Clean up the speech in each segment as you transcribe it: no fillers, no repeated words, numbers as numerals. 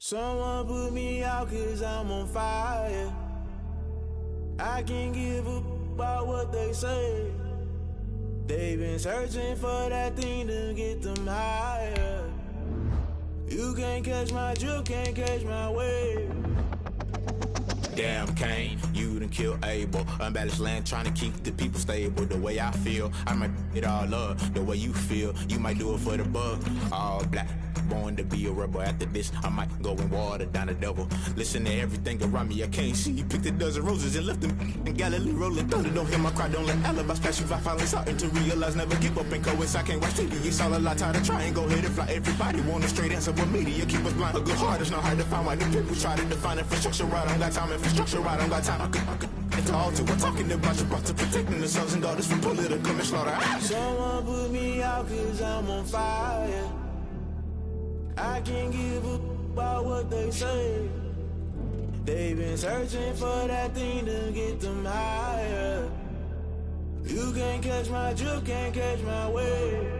Someone put me out cause I'm on fire. I can't give a about what they say. They've been searching for that thing to get them higher. You can't catch my drift, can't catch my wave. Damn Kane, you done killed Abel. Unbalanced land trying to keep the people stable. The way I feel, I might it all up. The way you feel, you might do it for the bug. All black, born to be a rebel. After this, I might go and water down the devil. Listen to everything around me, I can't see. Picked a dozen roses and left them in Galilee rolling thunder. Don't hear my cry, don't let alibis pass you. I finally starting to realize, never give up and coincide. I can't watch TV, it's all a lot. Tired of trying, go ahead and fly. Everybody want a straight answer, but media keep us blind. A good heart is not hard to find. Why the people try to define infrastructure right? I don't got time, infrastructure right, I don't got time. I could it's all to we're talking about your to protecting the sons and daughters from political and slaughter. Someone put me out cause I'm on fire. I can't give a about what they say. They've been searching for that thing to get them higher. You can't catch my drift, can't catch my wave.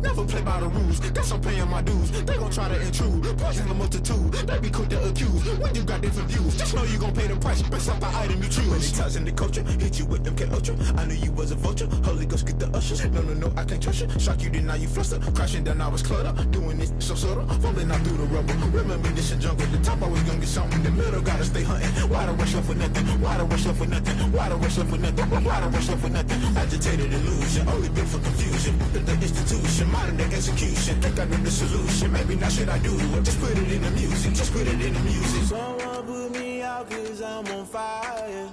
Never play by the rules, guess I'm paying my dues. They gon' try to intrude, poison the multitude. They be quick to accuse, when you got different views. Just know you gon' pay the price, based off the item you choose. When it ties in the culture, hit you with MK Ultra. I knew you was a vulture, Holy Ghost get the ushers. No, I can't trust you. Shock you, then now you fluster. Crashing down, I was clutter. Doing this so subtle, falling out through the rubble. Remember this a jungle, the top always gonna get something. The middle gotta stay hunting. Why the rush left for nothing? Why the rush left for nothing? Why the rush left for nothing? Why the rush left for nothing? Agitated illusion, only built for confusion. The institution, modern day execution. Think I know the solution. Maybe not should I do it? Just put it in the music. Just put it in the music. Someone put me out cause I'm on fire.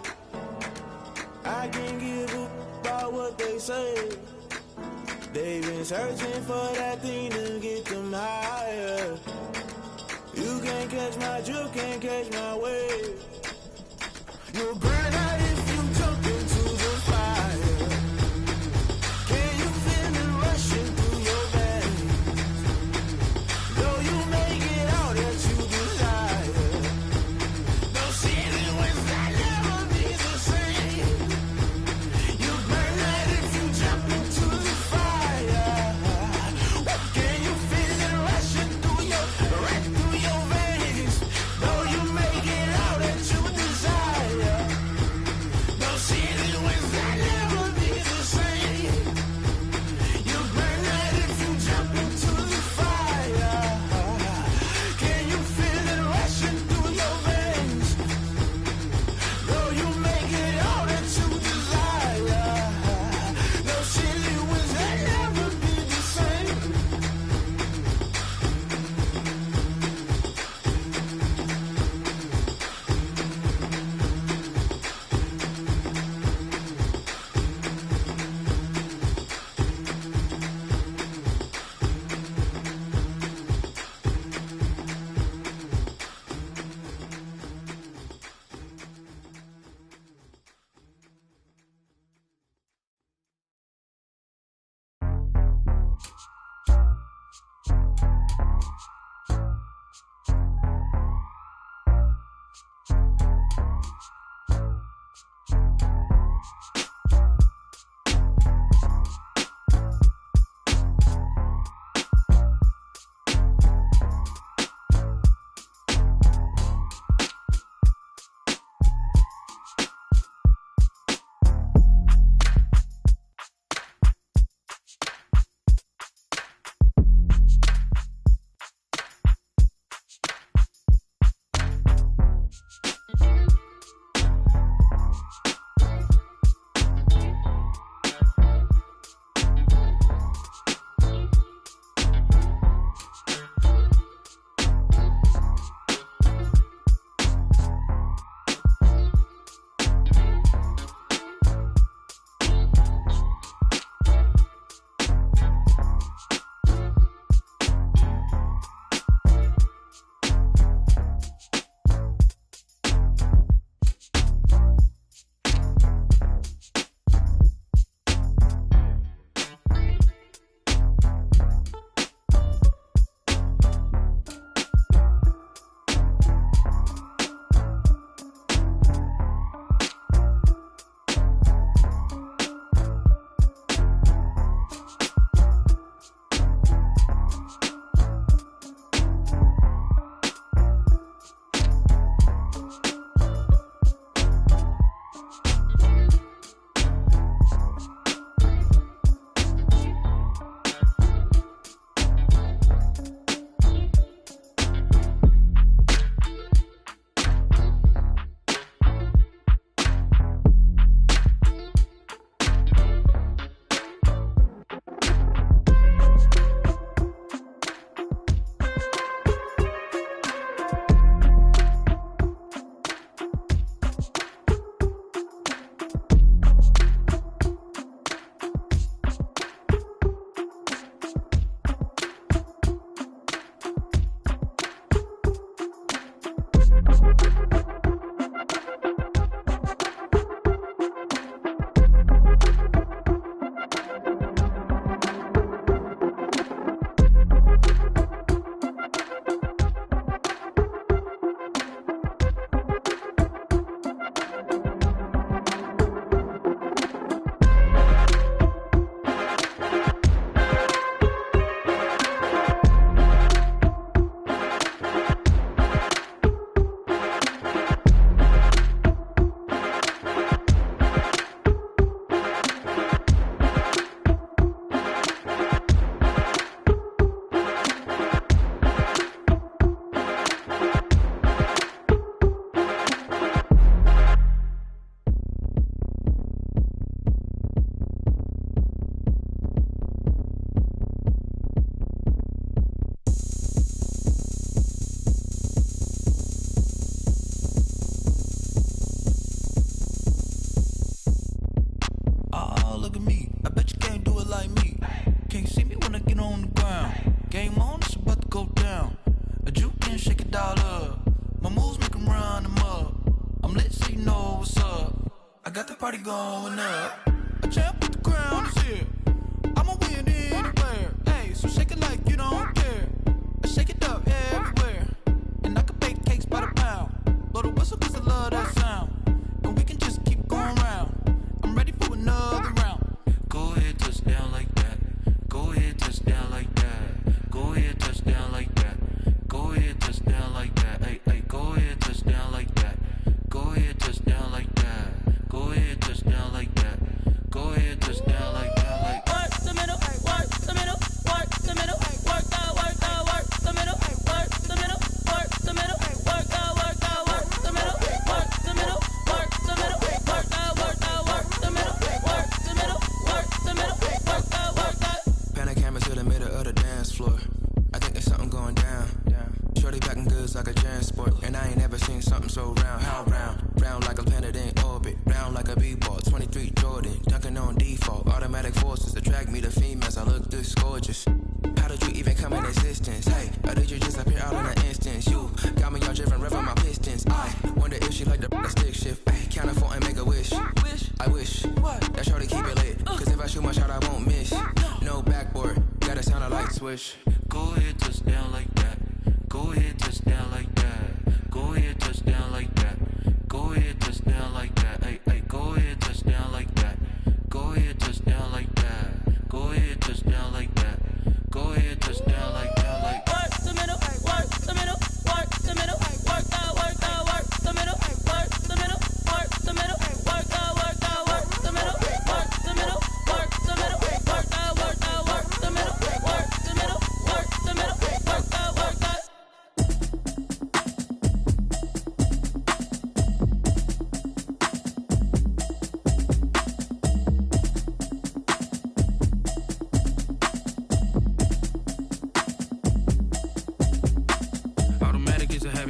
I can't give a about what they say. They've been searching for that thing to get them higher. You can't catch my drift, can't catch my wave. You'll burn out if you jump into the fire. Can you feel it rushing through your veins? Though you make it out that you desire. No season when that never be the same. You burn out if you jump into the fire. Can you feel it rushing through your veins? Though you make it out that you desire. I got the party going up. A champ with the crown is here. I'ma win anywhere. Hey, so shake it like you don't care. I shake it up everywhere. And I can bake cakes by the pound. Blow the whistle cause I love that sound. And we can just keep going round. I'm ready for another round. Go ahead, touch down like that. Go ahead, touch down like that. Go ahead, touch down like that. Go ahead, touch down like that. Hey, hey, go ahead, touch down like that. Go ahead, touch down like that. Go ahead, touch down like that. Go ahead, touch down like that. Like work the middle, work the middle, work the middle, work out, work the middle, work the middle, work the middle, work out, work the middle, work the middle, work the middle, work out, work the middle, work the middle, work the middle, work out, work out. Pan the camera to the middle of the dance floor. I think there's something going down. Shorty backing goods like a transport, and I ain't never seen something so round. How round? Round like a planet in orbit, round like a b-ball. 23 Jordan, dunking on default. Automatic forces attract me to females. I look this gorgeous. How did you even come in existence? Hey, or did you just appear out in an instance? You got me all driven, revving my pistons. I wonder if she like the stick shift. Ay, count for and make a wish. I wish that shorty keep it lit. Cause if I shoot my shot, I won't miss. No backboard, gotta sound a light switch. Go ahead, touch down like that. Go ahead, touch down like that. Go ahead, touch down like that. Go ahead, touch down like that. Hey, hey, go ahead, touch down like that. Go ahead, touch down like that. Go ahead, touch down like that. Go ahead, touch down like that. Like work the middle, work the middle, work the middle, work out, work the middle, work the middle, work the middle, work out, work the middle, work the middle, work the middle, work out, work the middle, work the middle, work the middle, work out, work out.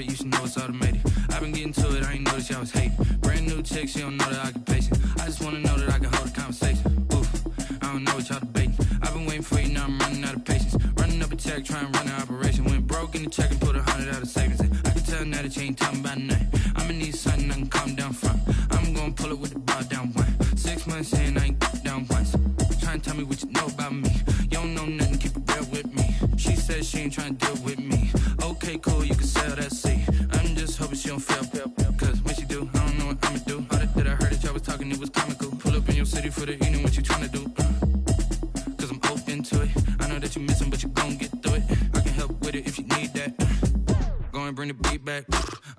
You should know it's automated. I've been getting to it, I ain't noticed y'all was hating. Brand new chick, she don't know the occupation. I just wanna know that I can hold a conversation. Oof, I don't know what y'all debating. I've been waiting for you, now I'm running out of patience. Running up a check, trying to run an operation. Went broke in the check and put 100 out of savings in. I can tell now that you ain't talking about nothing. I'ma need something I can calm down from. I'm gonna pull it with the bar down one. 6 months in, I ain't down once. Trying to tell me what you know about me. You don't know nothing, keep it real with me. She says she ain't trying to deal with me. Okay, cool, you can sell that seat. I'm just hoping she don't fail. Cause when she do, I don't know what I'ma do. All that I heard that y'all was talking, it was comical. Pull up in your city for the evening, what you tryna do? Cause I'm open to it. I know that you missing, but you gon' get through it. I can help with it if you need that. Go and bring the beat back.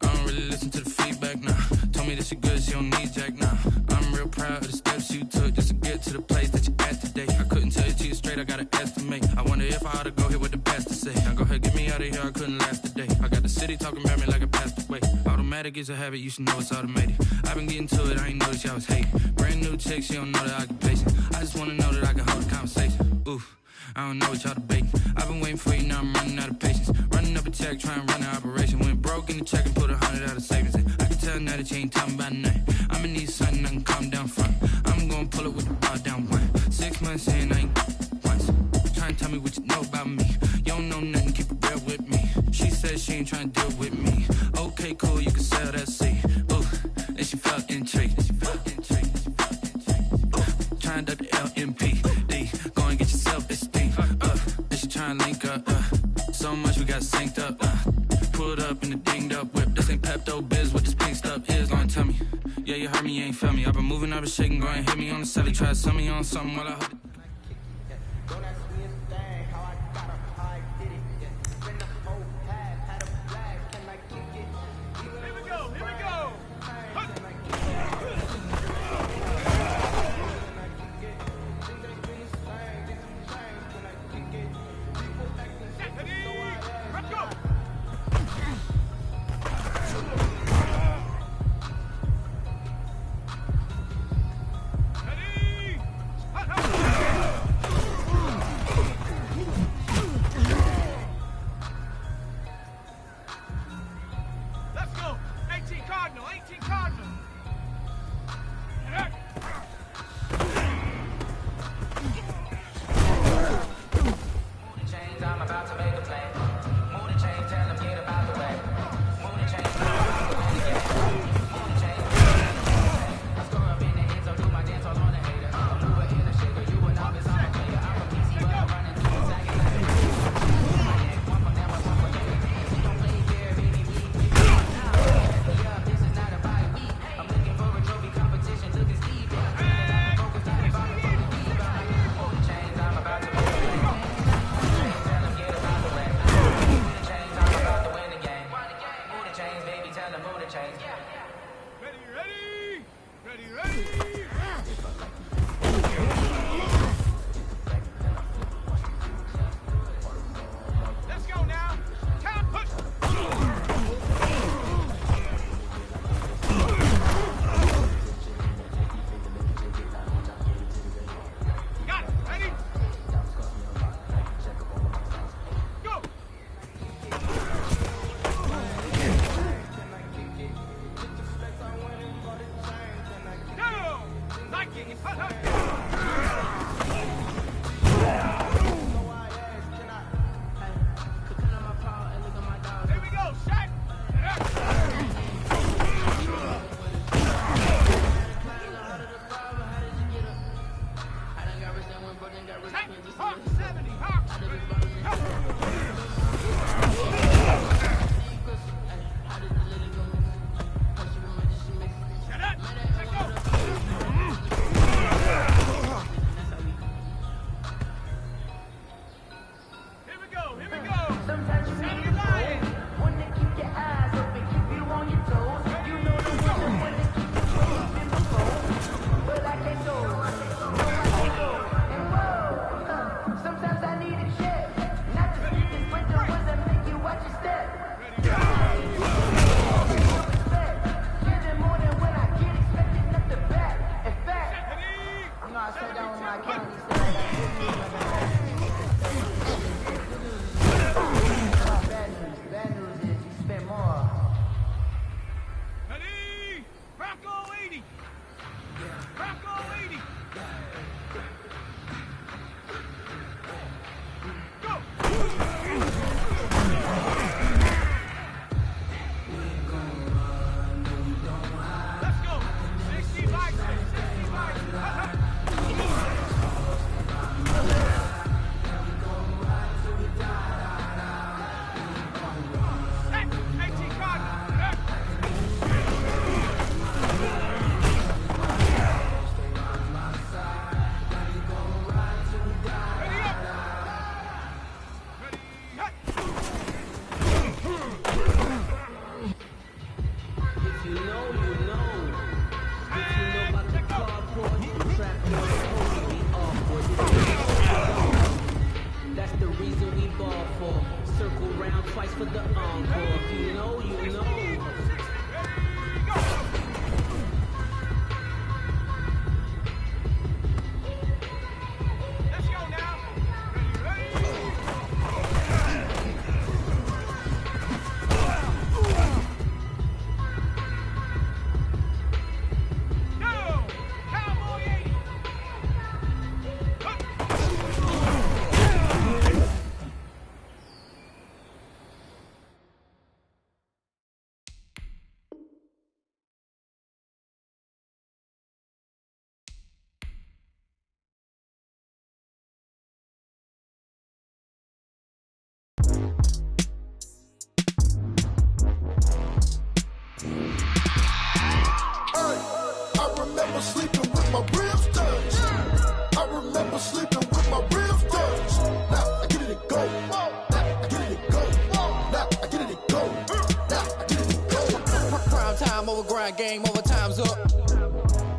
I don't really listen to the feedback, nah. Told me that she good, she don't need jack, nah. I'm real proud of the steps you took just to get to the place that you at today. I couldn't tell you to you straight, I gotta estimate. I wonder if I ought to go here with the best to say. Now go ahead, get me out of here, I couldn't last today. I got the city talking about me like I passed away. Automatic is a habit, you should know it's automated. I've been getting to it, I ain't noticed y'all was hating. Brand new chick, she don't know the occupation. I just wanna know that I can hold a conversation. Oof, I don't know what y'all debating. I've been waiting for you, now I'm running out of patience. Running up a check, trying to run an operation. Went broke in the check and put 100 out of savings in. I can tell now that you ain't talking about nothing. I'ma need something I can calm down from. I'm gonna pull it with the bar down one. 6 months in, I ain't once. Trying to tell me what you know about me. You don't know nothing, keep it real with me. She says she ain't trying to deal with me. Okay, cool, you can sell that seat. Ooh, and she felt intrigued. Trying to duck the LMP. Go and get your self-esteem. And she trying to link up. So much we got synced up. Pulled up in the dinged up whip. This ain't Pepto-Biz, what this pink stuff is. Go and tell me. Yeah, you heard me, you ain't felt me. I've been moving, I've been shaking. Go and hit me on the celly. Try to sum me on something while I hold it. Game over, time's up.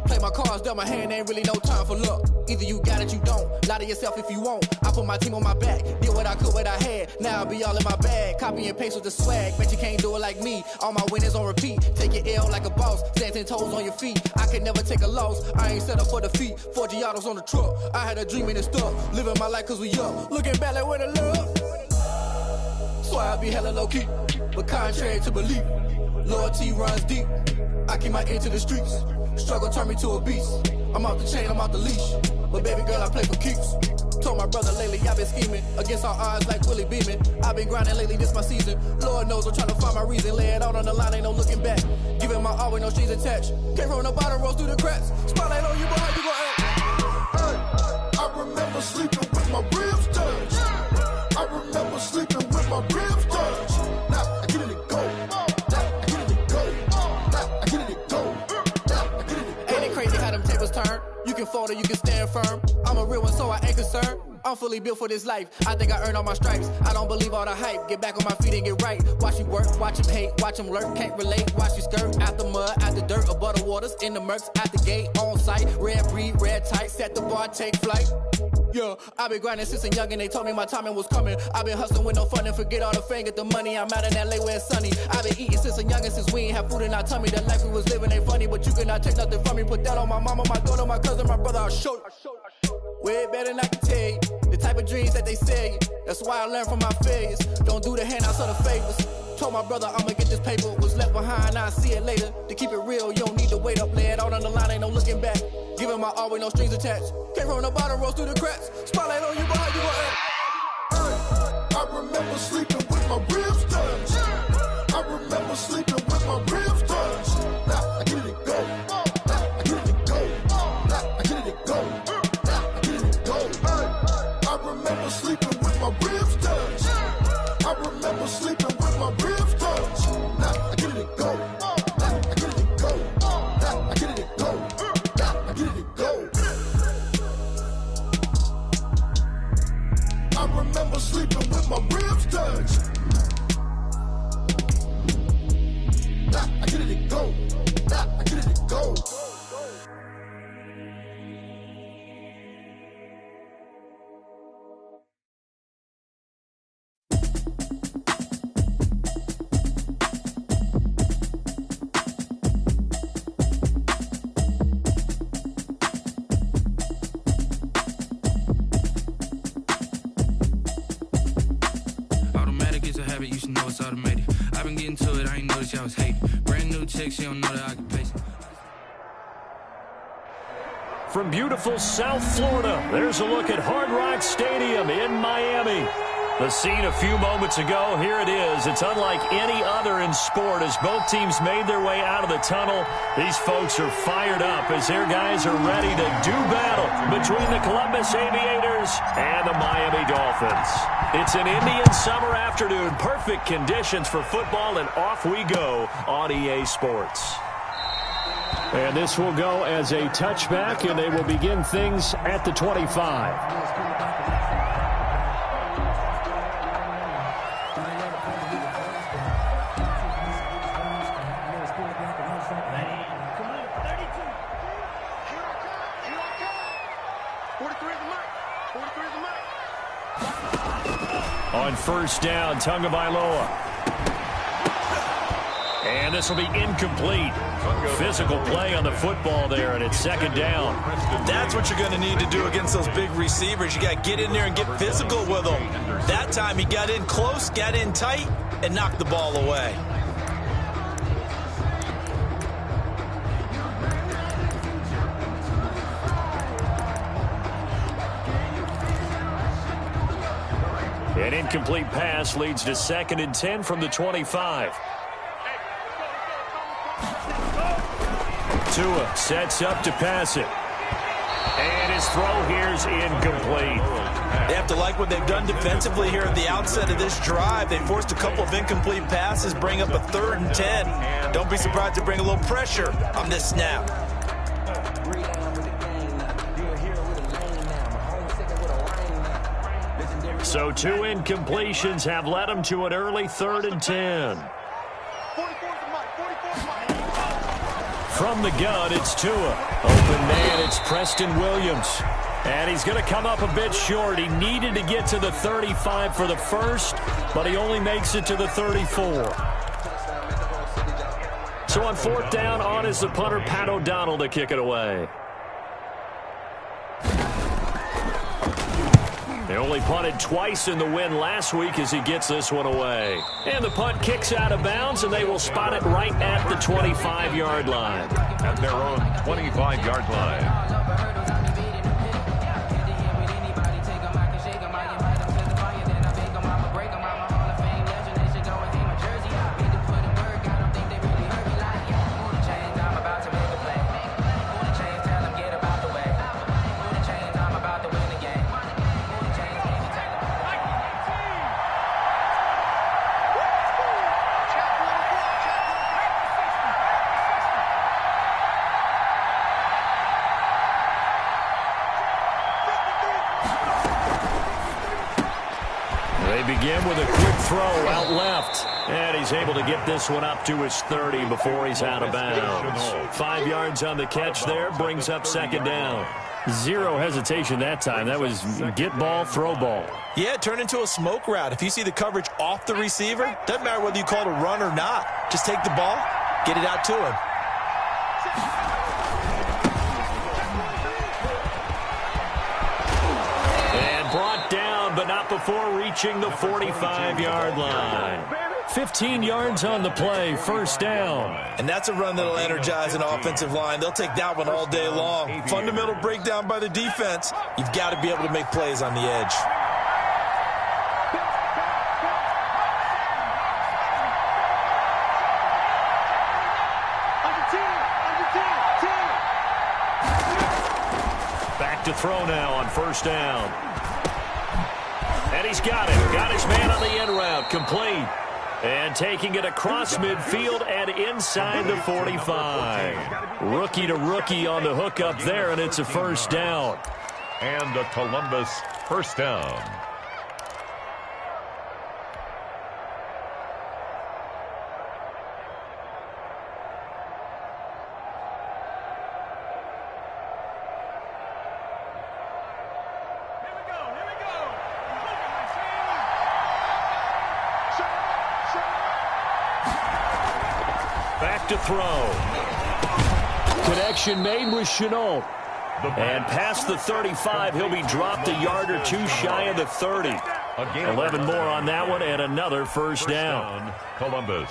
Play my cards, dealt my hand, ain't really no time for luck. Either you got it, you don't. Lie to yourself if you won't. I put my team on my back, did what I could, what I had. Now I'll be all in my bag. Copy and paste with the swag. Bet you can't do it like me. All my winners on repeat. Take your L like a boss. Stand 10 toes on your feet. I can never take a loss. I ain't set up for defeat. 4 Giottos on the truck. I had a dream and it's stuck. Living my life cause we up. Looking back like where the love. So I be hella low key. But contrary to belief, loyalty runs deep. I keep my ear to the streets. Struggle turned me to a beast. I'm off the chain, I'm off the leash. But baby girl, I play for keeps. Told my brother lately, I've been scheming. Against all odds like Willie Beeman. I've been grinding lately, this my season. Lord knows I'm trying to find my reason. Lay it out on the line, ain't no looking back. Giving my all with no strings attached. Came from the bottom, rose through the cracks. Spotlight on you, boy, how you gon' act? Hey, I remember sleeping with my ribs touched. I remember sleeping with my ribs touched. Now I get it and go. You can fold or you can stand firm. I'm a real one, so I ain't concerned. I'm fully built for this life. I think I earned all my stripes. I don't believe all the hype. Get back on my feet and get right. Watch you work, watch him hate, watch him lurk. Can't relate, watch you skirt. Out the mud, out the dirt, above the waters, in the murks, out the gate, on site. Red breed, red tight, set the bar, take flight. Yeah, I've been grinding since a young and they told me my timing was coming. I've been hustling with no fun and forget all the fame, get the money. I'm out in LA where it's sunny. I've been eating since a young and since we ain't have food in our tummy. The life we was living ain't funny, but you cannot take nothing from me. Put that on my mama, my daughter, my cousin, my brother, I'll show you. Way better than I can tell you. The type of dreams that they sell you. That's why I learned from my failures. Don't do the handouts or the favors. Told my brother I'ma get this paper. Was left behind, I'll see it later. To keep it real, you don't need to wait up. Lay it out on the line, ain't no looking back. Giving my all with no strings attached. Came from the bottom, rose through the cracks. Spotlight on you, but how you gon' act? I remember sleeping with my ribs touched. I remember sleeping with my ribs touched. Now I get it go. Now I get it go. Now I get it go. Now I get it go. I remember sleeping with my ribs touched. I remember sleeping with my ribs touched. Now I get it go. Now I get it go. Now I get it go. Now I get it go. I remember sleeping with my ribs touched. Now I get it go. Now I get it go. Automatic is a habit, you should know it's automated. I've been getting to it, I ain't noticed y'all was hating. Brand new chick, she don't know that I can pace it. From beautiful South Florida, there's a look at Hard Rock Stadium in Miami. The scene a few moments ago, here it is. It's unlike any other in sport as both teams made their way out of the tunnel. These folks are fired up as their guys are ready to do battle between the Columbus Aviators and the Miami Dolphins. It's an Indian summer afternoon, perfect conditions for football, and off we go on EA Sports. And this will go as a touchback, and they will begin things at the 25. On first down, Tagovailoa. And this will be incomplete. Physical play on the football there, and it's second down. That's what you're going to need to do against those big receivers. You got to get in there and get physical with them. That time he got in close, got in tight, and knocked the ball away. An incomplete pass leads to 2nd and 10 from the 25. Tua sets up to pass it. And his throw here's incomplete. They have to like what they've done defensively here at the outset of this drive. They forced a couple of incomplete passes, bring up a 3rd and 10. Don't be surprised to bring a little pressure on this snap. So 2 incompletions have led them to an early 3rd and 10. From the gun, it's Tua. Open man, it's Preston Williams. And he's going to come up a bit short. He needed to get to the 35 for the first, but he only makes it to the 34. So on 4th down, on is the punter, Pat O'Donnell, to kick it away. They only punted twice in the win last week as he gets this one away. And the punt kicks out of bounds, and they will spot it right at the 25-yard line. At their own 25-yard line. Begin with a quick throw out left. And he's able to get this one up to his 30 before he's out of bounds. 5 yards on the catch there, brings up 2nd down. Zero hesitation that time. That was get ball, throw ball. Yeah, turn into a smoke route. If you see the coverage off the receiver, doesn't matter whether you call it a run or not. Just take the ball, get it out to him. And brought down, but not before reaching the 45-yard line. 15 yards on the play, first down. And that's a run that'll energize an offensive line. They'll take that one all day long. Fundamental breakdown by the defense. You've got to be able to make plays on the edge. Back to throw now on first down. And he's got it. Got his man on the end route. Complete. And taking it across midfield and inside the 45. Rookie to rookie on the hook up there, and it's a first down. And a Columbus first down. Back to throw. Connection made with Shenault. And past the 35, he'll be dropped a yard or two shy of the 30. 11 more on that one and another first down. Columbus.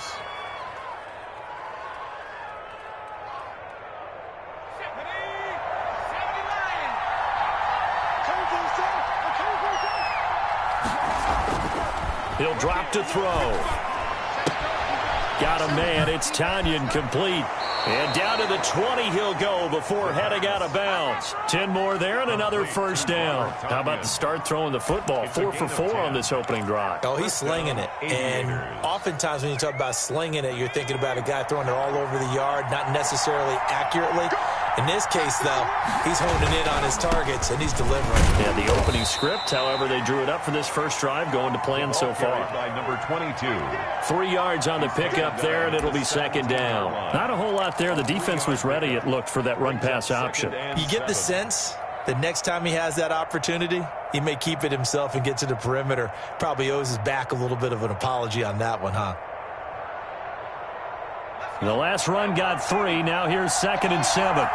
He'll drop to throw. Got a man. It's Tanyan, complete. And down to the 20 he'll go before heading out of bounds. 10 more there and another first down. How about the start throwing the football? 4 for 4 on this opening drive. Oh, he's slinging it. And oftentimes when you talk about slinging it, you're thinking about a guy throwing it all over the yard, not necessarily accurately. In this case, though, he's honing in on his targets, and he's delivering. Yeah, the opening script, however, they drew it up for this first drive, going to plan so far. By number 22. 3 yards on the pickup there, and it'll be second down. Not a whole lot there. The defense was ready, it looked, for that run-pass option. You get the sense that next time he has that opportunity, he may keep it himself and get to the perimeter. Probably owes his back a little bit of an apology on that one, huh? The last run got 3. Now here's 2nd and 7.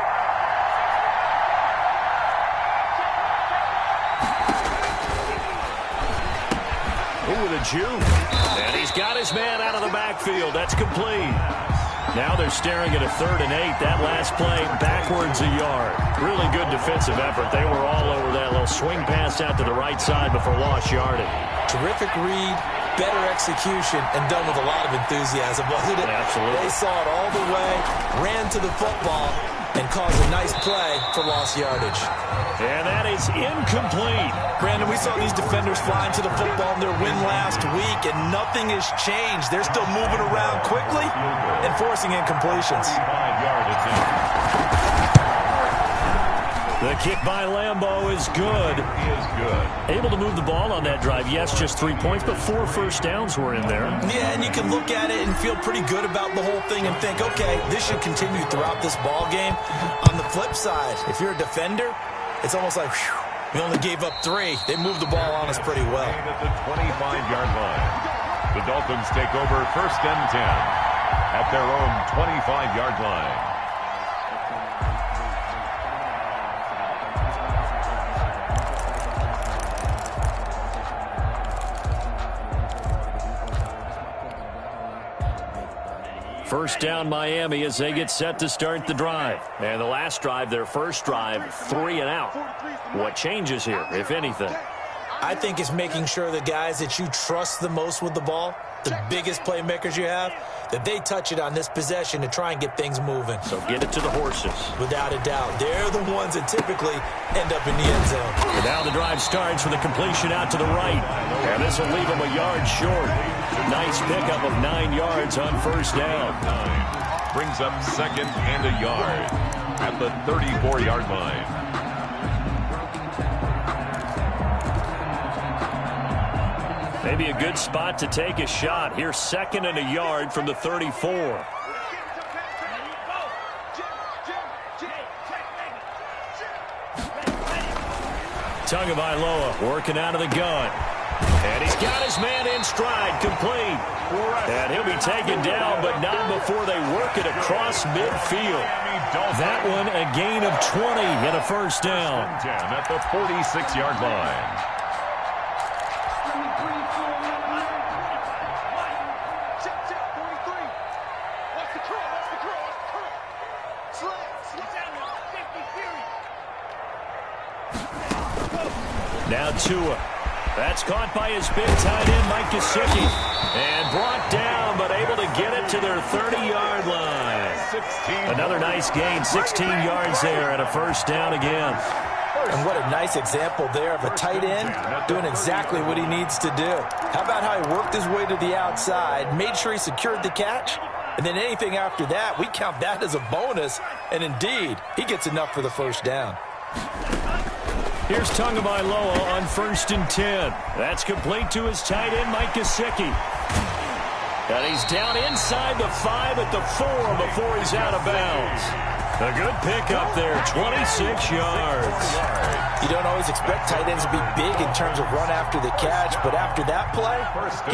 With a juke. And he's got his man out of the backfield. That's complete. Now they're staring at a 3rd and 8. That last play backwards a yard. Really good defensive effort. They were all over that little swing pass out to the right side before lost yardage. Terrific read, better execution, and done with a lot of enthusiasm, wasn't it? Absolutely. They saw it all the way, ran to the football, and caused a nice play for lost yardage. And that is incomplete. Brandon, we saw these defenders flying to the football in their win last week, and nothing has changed. They're still moving around quickly and forcing incompletions. The kick by Lambeau is good. Able to move the ball on that drive. Yes, just 3 points, but 4 first downs were in there. Yeah, and you can look at it and feel pretty good about the whole thing and think, okay, this should continue throughout this ball game. On the flip side, if you're a defender, it's almost like, whew, we only gave up 3. They moved the ball on us pretty well. At the 25-yard line. The Dolphins take over 1st and 10 at their own 25-yard line. First down Miami as they get set to start the drive. And the last drive, their first drive, 3 and out. What changes here, if anything? I think it's making sure the guys that you trust the most with the ball, the biggest playmakers you have, that they touch it on this possession to try and get things moving. So get it to the horses. Without a doubt. They're the ones that typically end up in the end zone. And now the drive starts with a completion out to the right. And this will leave them a yard short. Nice pickup of 9 yards on first down. Brings up 2nd and a yard at the 34-yard line. Maybe a good spot to take a shot. Here's 2nd and a yard from the 34. Tagovailoa working out of the gun. And he's got his man in stride, complete. And he'll be taken down, but not before they work it across midfield. That one a gain of 20 and a first down. At the 46-yard line. Now Tua. That's caught by his big tight end, Mike Gesicki. And brought down, but able to get it to their 30-yard line. Another nice gain, 16 yards there, and a first down again. And what a nice example there of a tight end doing exactly what he needs to do. How about how he worked his way to the outside, made sure he secured the catch, and then anything after that, we count that as a bonus. And indeed, he gets enough for the first down. Here's Tagovailoa on 1st and 10. That's complete to his tight end, Mike Gesicki. And he's down inside the 5 at the 4 before he's out of bounds. A good pickup there, 26 yards. You don't always expect tight ends to be big in terms of run after the catch, but after that play,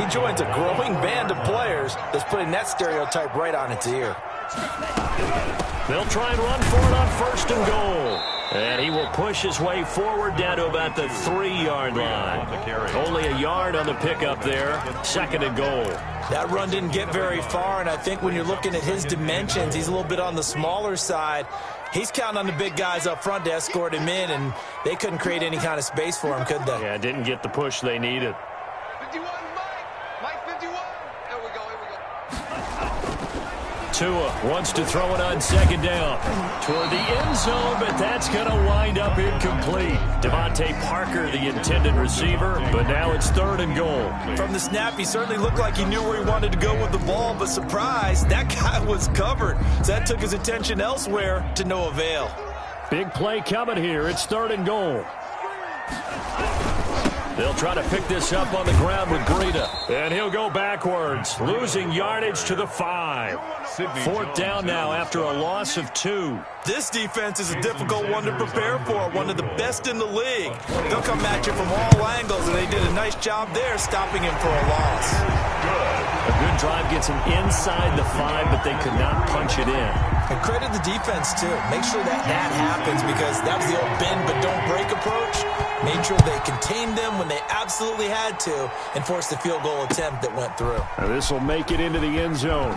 he joins a growing band of players that's putting that stereotype right on its ear. They'll try and run for it on 1st and goal. And he will push his way forward down to about the 3-yard line. Only a yard on the pickup there. 2nd and goal. That run didn't get very far, and I think when you're looking at his dimensions, he's a little bit on the smaller side. He's counting on the big guys up front to escort him in, and they couldn't create any kind of space for him, could they? Yeah, didn't get the push they needed. 51, Mike 51. There we go. Tua wants to throw it on 2nd down toward the end zone, but that's going to wind up incomplete. Devontae Parker, the intended receiver, but now it's 3rd and goal. From the snap, he certainly looked like he knew where he wanted to go with the ball, but surprise, that guy was covered. So that took his attention elsewhere to no avail. Big play coming here. It's 3rd and goal. They'll try to pick this up on the ground with Breida. And he'll go backwards, losing yardage to the 5. 4th down now after a loss of 2. This defense is a difficult one to prepare for, one of the best in the league. They'll come at you from all angles, and they did a nice job there stopping him for a loss. A good drive gets him inside the 5, but they could not punch it in. And credit the defense, too. Make sure that happens, because that was the old bend but don't break approach. Made sure they contained them when they absolutely had to and forced the field goal attempt that went through. This will make it into the end zone.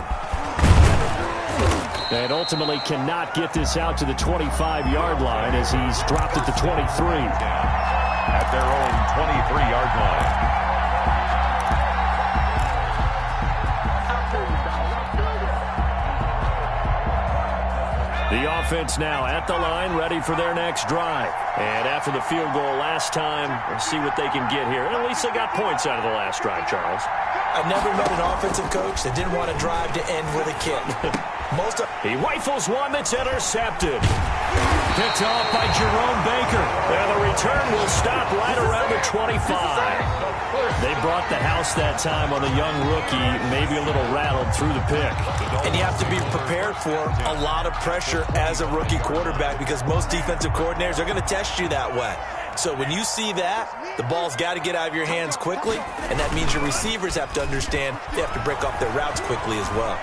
And ultimately cannot get this out to the 25-yard line as he's dropped it to 23. At their own 23-yard line. The offense now at the line, ready for their next drive. And after the field goal last time, we'll see what they can get here. And at least they got points out of the last drive, Charles. I've never met an offensive coach that didn't want to drive to end with a kick. He rifles one that's intercepted. Picked off by Jerome Baker. And the return will stop right around the 25. They brought the house that time on the young rookie, maybe a little rattled through the pick. And you have to be prepared for a lot of pressure as a rookie quarterback, because most defensive coordinators are going to test you that way. So when you see that, the ball's got to get out of your hands quickly, and that means your receivers have to understand they have to break off their routes quickly as well.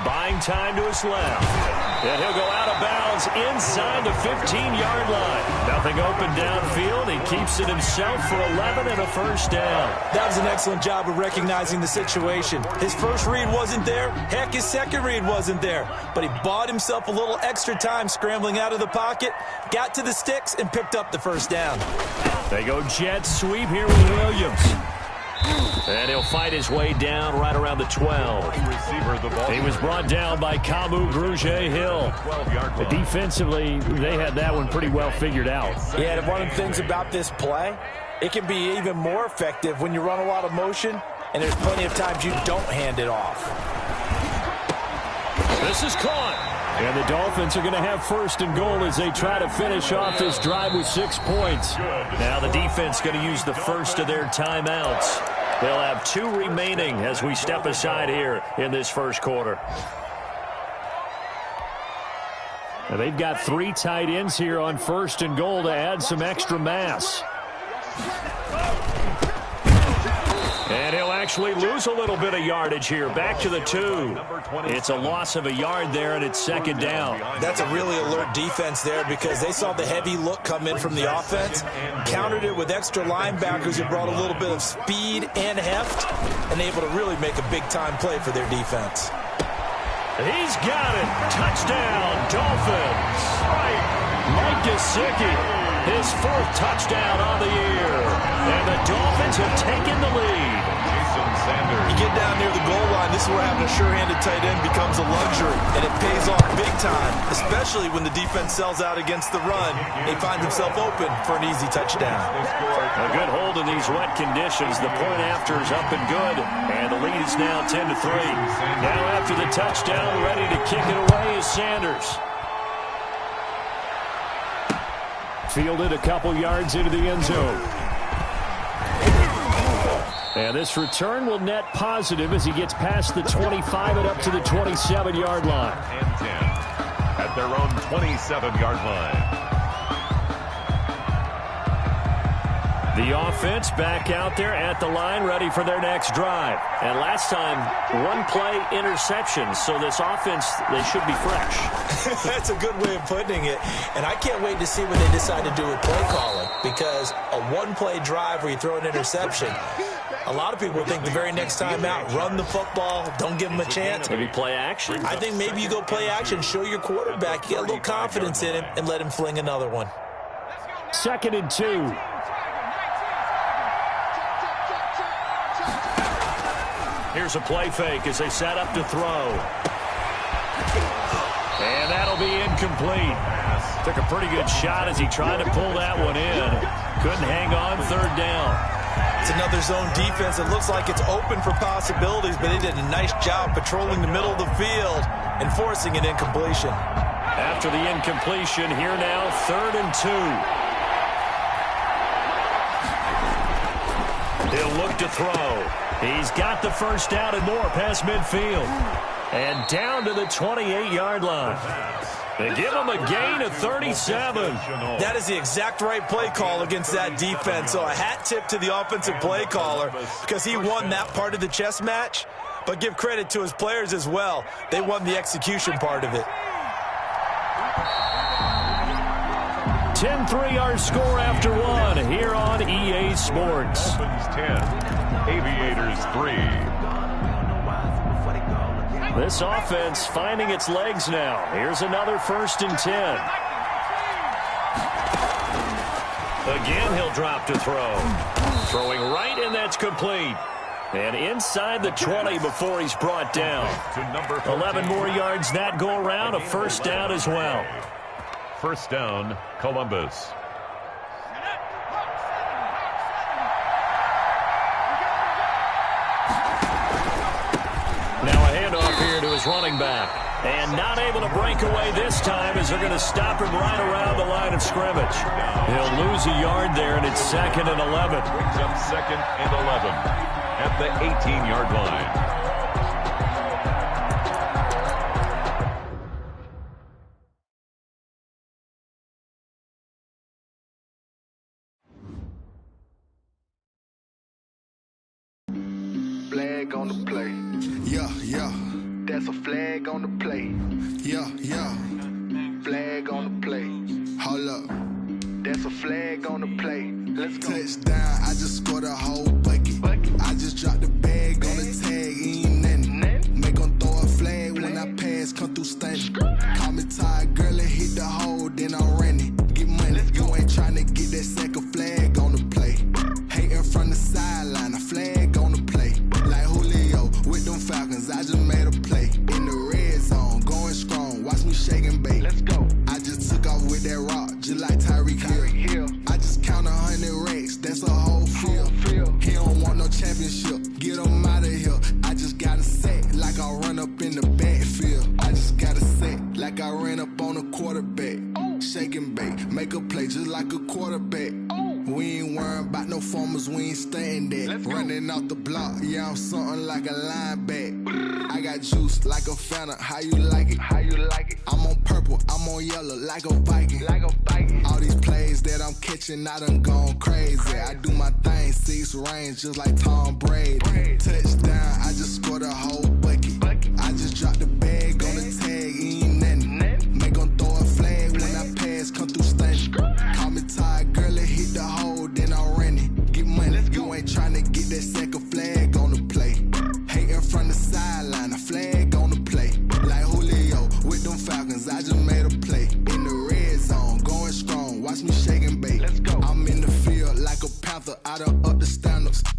Buying time to his left. And he'll go out of bounds inside the 15-yard line. Nothing open downfield. He keeps it himself for 11 and a first down. That was an excellent job of recognizing the situation. His first read wasn't there. Heck, his second read wasn't there. But he bought himself a little extra time scrambling out of the pocket, got to the sticks, and picked up the first down. They go jet sweep here with Williams. And he'll fight his way down right around the 12. He was brought down by Kamu Grugier-Hill. Defensively, they had that one pretty well figured out. Yeah, and one of the things about this play, it can be even more effective when you run a lot of motion, and there's plenty of times you don't hand it off. This is caught. And the Dolphins are going to have 1st and goal as they try to finish off this drive with 6 points. Now the defense going to use the first of their timeouts. They'll have 2 remaining as we step aside here in this first quarter. And they've got 3 tight ends here on 1st and goal to add some extra mass. And he'll actually lose a little bit of yardage here. Back to the 2. It's a loss of a yard there, and it's 2nd down. That's a really alert defense there, because they saw the heavy look come in from the offense, countered it with extra linebackers who brought a little bit of speed and heft, and able to really make a big-time play for their defense. He's got it. Touchdown, Dolphins. Mike Gesicki, his 4th touchdown on the year. And the Dolphins have taken the lead. Jason Sanders. You get down near the goal line, this is where having a sure-handed tight end becomes a luxury, and it pays off big time, especially when the defense sells out against the run. He finds himself open for an easy touchdown. A good hold in these wet conditions. The point after is up and good, and the lead is now 10-3. Now after the touchdown, ready to kick it away is Sanders. Fielded a couple yards into the end zone. And this return will net positive as he gets past the 25 and up to the 27-yard line. And 10 at their own 27-yard line. The offense back out there at the line, ready for their next drive. And last time, 1-play interception, so this offense, they should be fresh. That's a good way of putting it. And I can't wait to see what they decide to do with play calling, because a 1-play drive where you throw an interception, a lot of people think the very next time out, run the football, don't give them a chance. Maybe play action. I think maybe you go play action, show your quarterback, you get a little confidence in him, and let him fling another one. 2nd and 2. Here's a play fake as they set up to throw. And that'll be incomplete. Took a pretty good shot as he tried to pull that one in. Couldn't hang on 3rd down. It's another zone defense. It looks like it's open for possibilities, but they did a nice job patrolling the middle of the field and forcing an incompletion. After the incompletion, here now, 3rd and 2. He'll look to throw. He's got the first down and more past midfield. And down to the 28-yard line. They give him a gain of 37. That is the exact right play call against that defense. So a hat tip to the offensive play caller because he won that part of the chess match. But give credit to his players as well. They won the execution part of it. 10-3 our score after one here on EA Sports. Dolphins 10, Aviators 3. This offense finding its legs now. Here's another 1st and 10. Again, he'll drop to throw. Throwing right, and that's complete. And inside the 20 before he's brought down. 11 more yards that go around, a 1st down as well. 1st down, Columbus. Now a handoff here to his running back. And not able to break away this time as they're going to stop him right around the line of scrimmage. He'll lose a yard there, and it's 2nd and 11. Brings up 2nd and 11 at the 18-yard line. Flag on the play. Yeah, yeah. That's a flag on the play. Yeah, yeah. Flag on the play. Hold up. That's a flag on the play. Let's go. Touchdown, I just scored a whole bucket. I just dropped the bag on the tag, ain't nothing. Make them throw a flag when I pass, come through stunning. Call me tired, girl, and hit the hole, then I'm running. Get money, you ain't trying to get that second flag on the play. Hating from the sideline, a flag on the play. Like Julio with them Falcons, I just made a play. In the red zone, going strong, watch me shake and bake. Let's go. I just took off with that rock, just like Tyreek Hill. I just count 100 racks, that's a whole field. He don't want no championship, get him out of here. I just got a set, like I run up in the backfield. I just got a set, like I ran up on a quarterback. Shake and bake, make a play just like a quarterback. We ain't worrying about no formers, we ain't staying there. Running off the block, yeah, I'm something like a linebacker. I got juice like a Fanta, how you like it? How you like it? I'm on purple, I'm on yellow, like a Viking. Like a Viking. All these plays that I'm catching, I done gone crazy. I do my thing, 6 range, just like Tom Brady. Touchdown, I just scored a whole bucket. I just dropped the bag on the tag, ain't nothing. Make them throw a flag when I pass, come through stunning. Call me tired, girl, and hit the hole, then I'm running. Get money, you ain't trying to get that second flag on the play. Hating from the sideline, a flag on the play. Like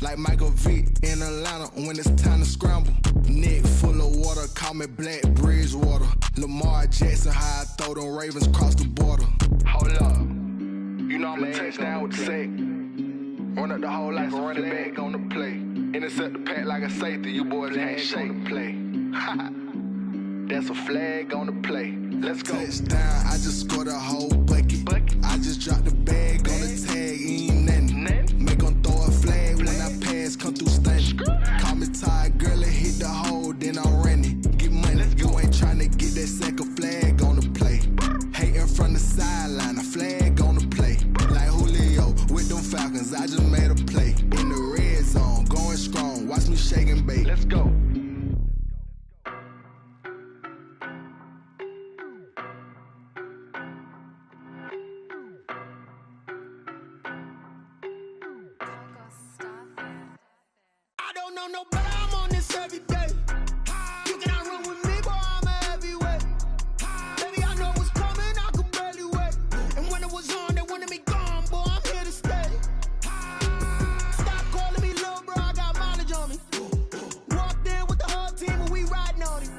like Michael Vick in Atlanta when it's time to scramble. Neck full of water, call me Black Bridgewater. Lamar Jackson, how I throw them Ravens cross the border. Hold up. You know I'm a touchdown with the sack. Run up the hole like a running back on the play. Intercept the pack like a safety. You boys ain't shake the play. That's a flag on the play. Let's go. Touchdown, I just scored a whole bucket. I just dropped the bag on the tag, ain't nothing. Make them throw a flag when I pass, come through stunning. Call me tired, girl, and hit the hole, then I'm running. Get money, you ain't trying to get that second flag on the play. Hating from the sideline, a flag on the play. Like Julio with them Falcons, I just made a play. In the red zone, going strong, watch me shake and bake. Let's go. No better, I'm on this every day. You cannot run with me, boy, I'm a heavyweight. Baby, I know what's coming, I could barely wait. And when it was on, they wanted me gone, boy, I'm here to stay. Stop calling me little bro, I got mileage on me. Walked in with the whole team and we riding on him.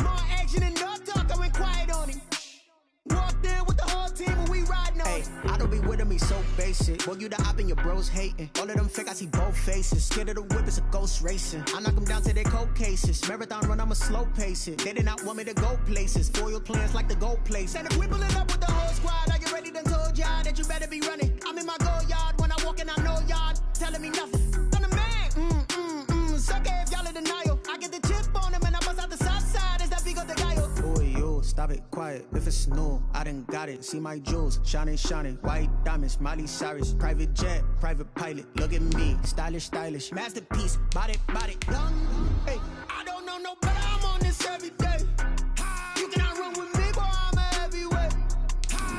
More action and no talk, I went quiet on him. Walked in with the whole team and we riding on him. I don't be with me so basic. Boy, you the op and your bros hating. All of them fake, I see both faces. Scared of the whip, it's a ghost racing. I knock them down to their cold cases. Marathon run, I'ma slow pace it. They did not want me to go places. Foil plans like the go place. And if we pulling up with the whole squad, are you ready? Done told y'all that you better be running. I'm in my go yard. When I walk in, I know y'all telling me nothing. I'm the man. Suck it if y'all in denial. I get the chip on them and I bust out the south side. Is that Vigo de Gallo? Boy, yo, stop it, quiet. If it's new, I done got it. See my jewels, shining, shining. White diamonds, Miley Cyrus. Private jet, private pilot. Look at me, stylish, stylish. Masterpiece, body, young. Hey, I don't know no better, I'm on this every day. You cannot run with me, boy, I'm a heavyweight.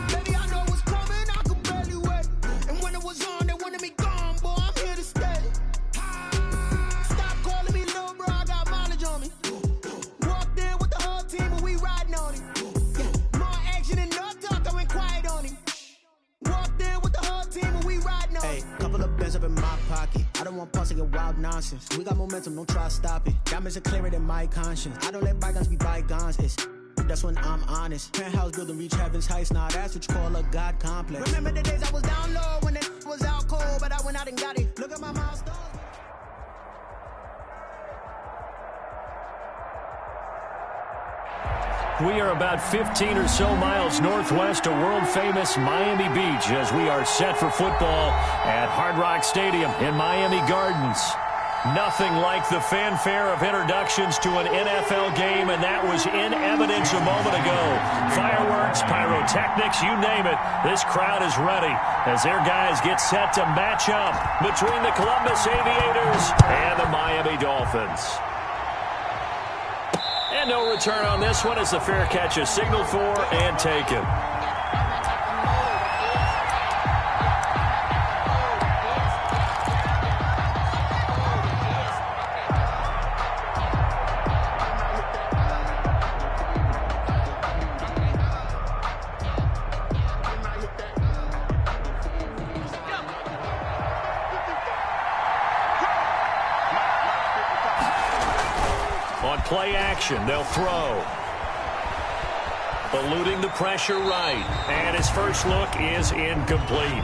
Baby, I know what's coming, I could barely wait. And when it was on, they wanted me gone, boy, I'm here to stay. Stop calling me little bro, I got mileage on me. Walked in with the whole team and we riding on him. More action and no talk, I went quiet on him. Walked in with the whole team and we riding on him. Hey, couple of bands up in my pocket. I don't want pause to get wild nonsense. We got momentum, don't try to stop it. Diamonds are clearer than my conscience. I don't let bygones be bygones. That's when I'm honest. Penthouse building reach heaven's heights. Now that's what you call a God complex. Remember the days I was down low when it was out cold, but I went out and got it. Look at my milestones. We are about 15 or so miles northwest of world-famous Miami Beach as we are set for football at Hard Rock Stadium in Miami Gardens. Nothing like the fanfare of introductions to an NFL game, and that was in evidence a moment ago. Fireworks, pyrotechnics, you name it. This crowd is ready as their guys get set to match up between the Columbus Aviators and the Miami Dolphins. And no return on this one as the fair catch is signaled for and taken. Play action, they'll throw. Eluding the pressure right. And his first look is incomplete.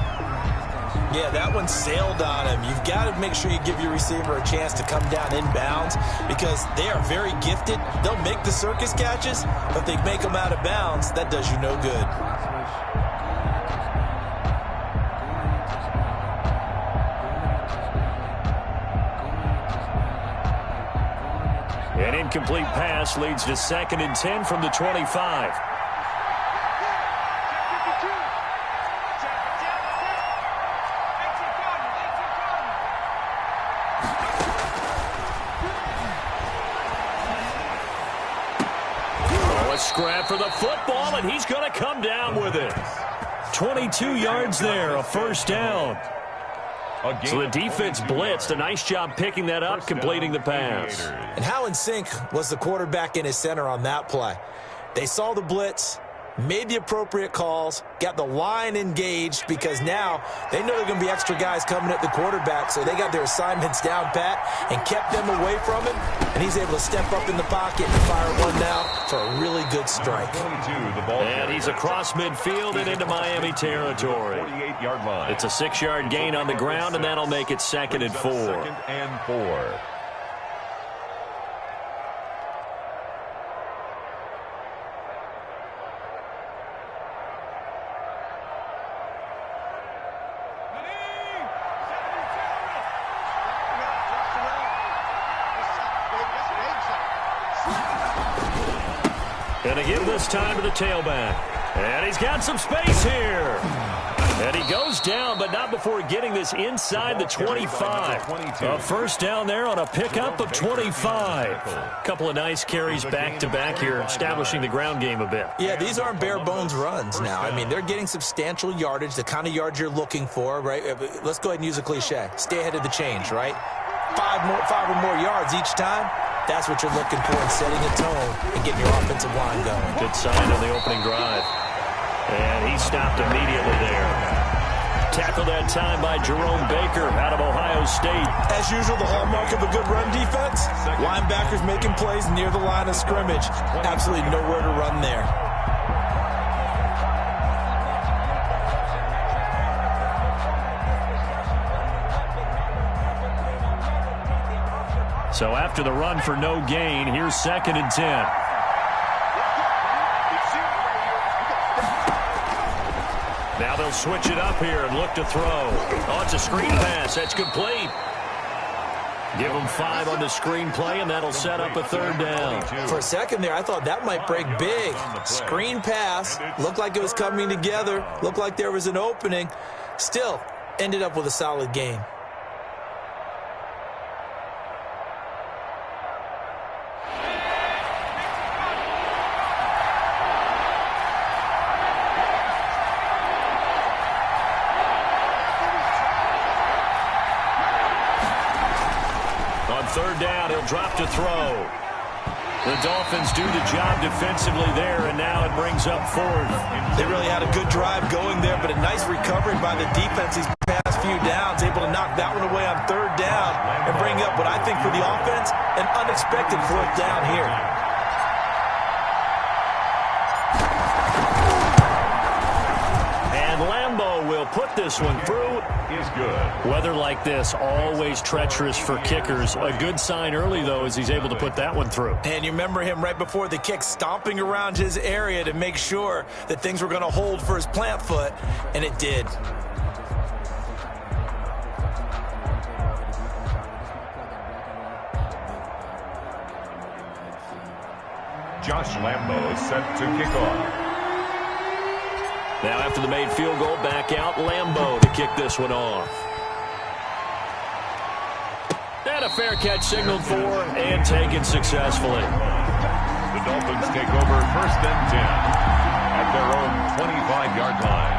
Yeah, that one sailed on him. You've got to make sure you give your receiver a chance to come down inbounds because they are very gifted. They'll make the circus catches, but if they make them out of bounds, that does you no good. An incomplete pass leads to 2nd and 10 from the 25. Oh, a scrap for the football, and he's going to come down with it. 22 yards there, a first down. So the defense blitzed. A nice job picking that up, completing the pass. And how in sync was the quarterback and his center on that play? They saw the blitz, made the appropriate calls, got the line engaged, because now they know there are going to be extra guys coming at the quarterback, so they got their assignments down pat and kept them away from him, and he's able to step up in the pocket and fire one now for a really good strike. And he's across midfield and into Miami territory. 48-yard line. It's a 6-yard gain on the ground, and that'll make it 2nd and 4. 2nd and 4. Gonna give this time to the tailback. And he's got some space here. And he goes down, but not before getting this inside the 25. A first down there on a pickup of 25. A couple of nice carries back-to-back here, establishing the ground game a bit. Yeah, these aren't bare-bones runs now. I mean, they're getting substantial yardage, the kind of yards you're looking for, right? Let's go ahead and use a cliche. Stay ahead of the change, right? 5 or more yards each time. That's what you're looking for in setting a tone and getting your offensive line going. Good sign on the opening drive. And he stopped immediately there. Tackled that time by Jerome Baker out of Ohio State. As usual, the hallmark of a good run defense, linebackers making plays near the line of scrimmage. Absolutely nowhere to run there. So after the run for no gain, here's 2nd and 10. Now they'll switch it up here and look to throw. Oh, it's a screen pass. That's complete. Give them 5 on the screen play, and that'll set up a 3rd down. For a second there, I thought that might break big. Screen pass. Looked like it was coming together. Looked like there was an opening. Still, ended up with a solid game. Third down, he'll drop to throw. The Dolphins do the job defensively there, and now it brings up 4th. They really had a good drive going there, but a nice recovery by the defense these past few downs, able to knock that one away on 3rd down and bring up what I think for the offense, an unexpected 4th down here. And Lambo will put this one through. Is good. Weather like this, always treacherous for kickers. A good sign early, though, as he's able to put that one through. And you remember him right before the kick stomping around his area to make sure that things were going to hold for his plant foot, and it did. Josh Lambo is set to kick off. Now after the made field goal, back out Lambo to kick this one off. And a fair catch signaled for and taken successfully. The Dolphins take over 1st and 10 at their own 25-yard line.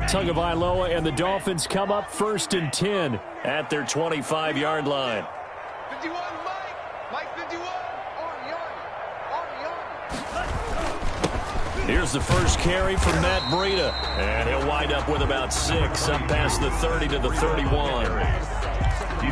Tagovailoa and the Dolphins come up 1st and 10 at their 25-yard line. 51, Mike 51. Here's the first carry from Matt Breida, and he'll wind up with about 6 up past the 30 to the 31.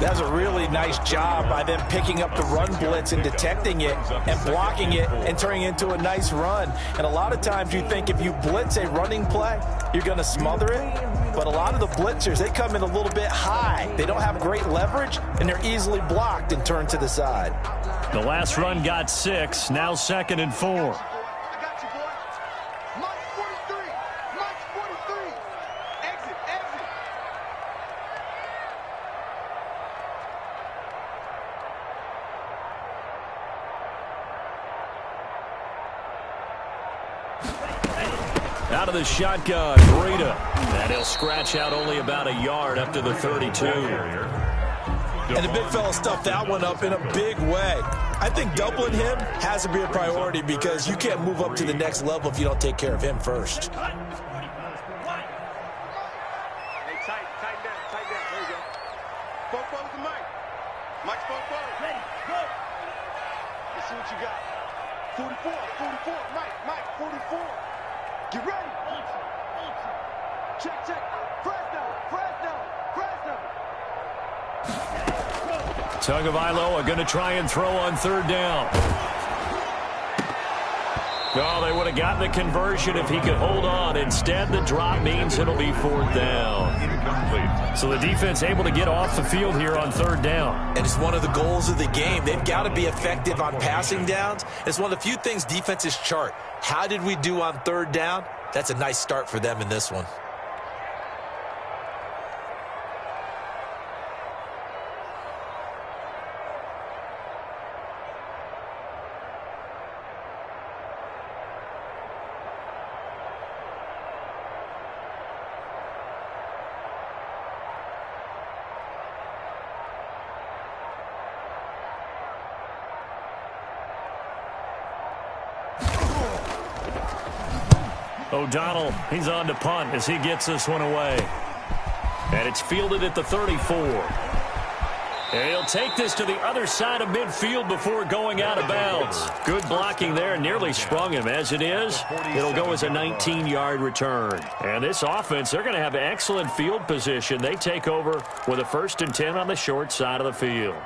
That's a really nice job by them picking up the run blitz and detecting it and blocking it and turning it into a nice run. And a lot of times you think if you blitz a running play, you're going to smother it. But a lot of the blitzers, they come in a little bit high. They don't have great leverage, and they're easily blocked and turned to the side. The last run got 6, now 2nd and 4. Out of the shotgun, Breida. And he'll scratch out only about a yard up to the 32. And the big fella stuffed that one up in a big way. I think doubling him has to be a priority because you can't move up to the next level if you don't take care of him first. Hey, tighten down. There you go. Four to Mike. Mike's four. Ready, go. Let's see what you got. 44. Mike, 44. Get ready. Check. Fresno. Tagovailoa going to try and throw on third down. Oh, they would have gotten the conversion if he could hold on. Instead, the drop means it'll be fourth down. So the defense able to get off the field here on third down. And it's one of the goals of the game. They've got to be effective on passing downs. It's one of the few things defenses chart. How did we do on third down? That's a nice start for them in this one. O'Donnell, he's on to punt as he gets this one away. And it's fielded at the 34. And he'll take this to the other side of midfield before going out of bounds. Good blocking there, nearly sprung him. As it is, it'll go as a 19-yard return. And this offense, they're going to have excellent field position. They take over with a 1st and 10 on the short side of the field.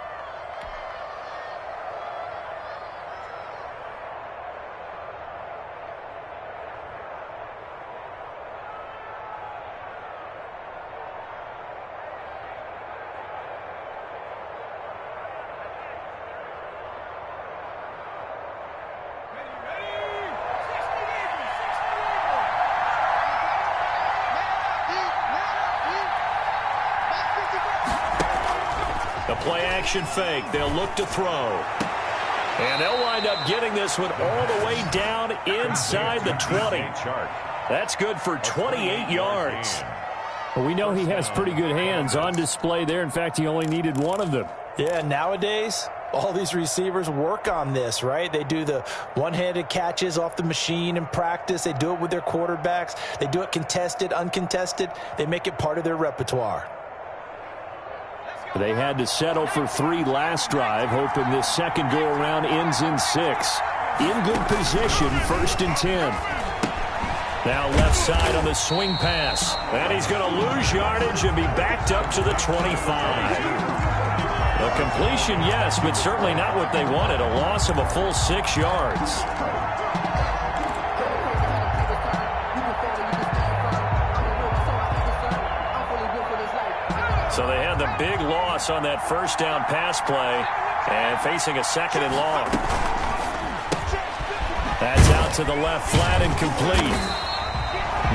Play-action fake. They'll look to throw. And they'll wind up getting this one all the way down inside the 20. That's good for 28 yards. Well, we know he has pretty good hands on display there. In fact, he only needed one of them. Yeah, nowadays, all these receivers work on this, right? They do the one-handed catches off the machine in practice. They do it with their quarterbacks. They do it contested, uncontested. They make it part of their repertoire. They had to settle for 3 last drive, hoping this second go-around ends in 6. In good position, 1st and 10. Now left side on the swing pass. And he's going to lose yardage and be backed up to the 25. A completion, yes, but certainly not what they wanted. A loss of a full 6 yards. So they had the big loss on that 1st down pass play and facing a 2nd and long. That's out to the left flat and complete.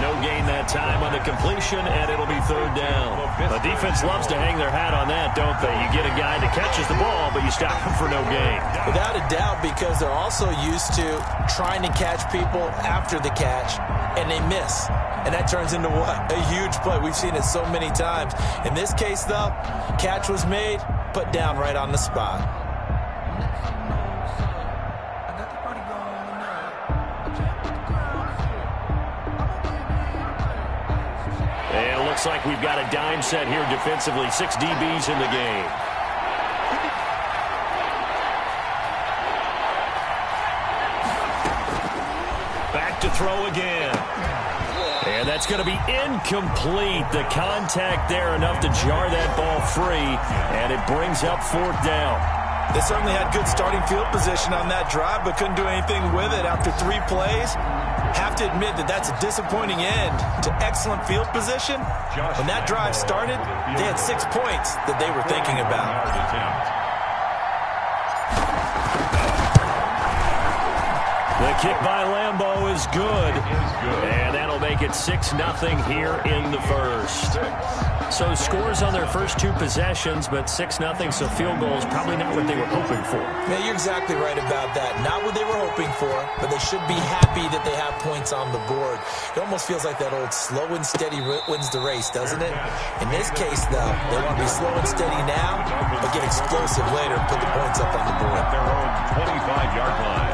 No gain that time on the completion, and it'll be 3rd down. The defense loves to hang their hat on that, don't they? You get a guy that catches the ball, but you stop him for no gain. Without a doubt, because they're also used to trying to catch people after the catch, and they miss. And that turns into what? A huge play. We've seen it so many times. In this case, though, catch was made, put down right on the spot. And it looks like we've got a dime set here defensively. 6 DBs in the game. Back to throw again. And that's going to be incomplete. The contact there enough to jar that ball free, and it brings up 4th down. They certainly had good starting field position on that drive, but couldn't do anything with it after 3 plays. Have to admit that that's a disappointing end to excellent field position. When that drive started, they had 6 points that they were thinking about. The The kick by Lambeau is good. And that'll make it 6-0 here in the first. So scores on their first two possessions, but 6-0, so field goals probably not what they were hoping for. Yeah, you're exactly right about that. Not what they were hoping for, but they should be happy that they have points on the board. It almost feels like that old slow and steady wins the race, doesn't it? In this case, though, they want to be slow and steady now, but get explosive later and put the points up on the board. At their own 25-yard line.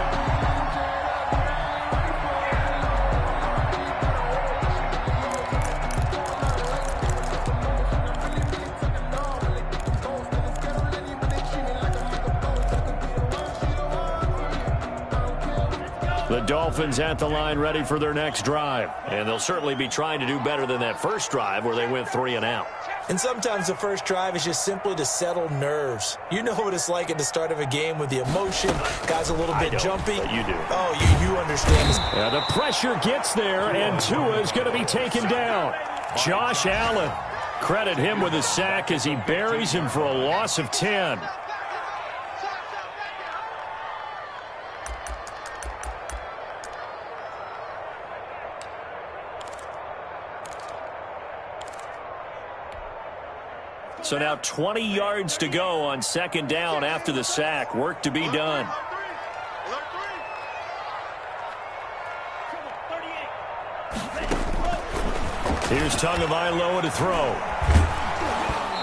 The Dolphins at the line ready for their next drive. And they'll certainly be trying to do better than that first drive where they went 3 and out. And sometimes the first drive is just simply to settle nerves. You know what it's like at the start of a game with the emotion. Guys a little bit jumpy. You do. Oh, you understand. Yeah, the pressure gets there, and Tua is going to be taken down. Josh Allen. Credit him with a sack as he buries him for a loss of 10. So now 20 yards to go on second down after the sack. Work to be done. Here's Tagovailoa to throw.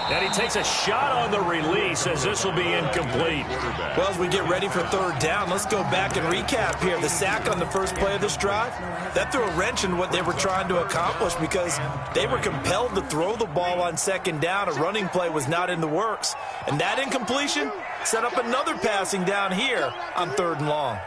And he takes a shot on the release as this will be incomplete. Well, as we get ready for third down, let's go back and recap here. The sack on the first play of this drive, that threw a wrench in what they were trying to accomplish because they were compelled to throw the ball on second down. A running play was not in the works. And that incompletion set up another passing down here on third and long.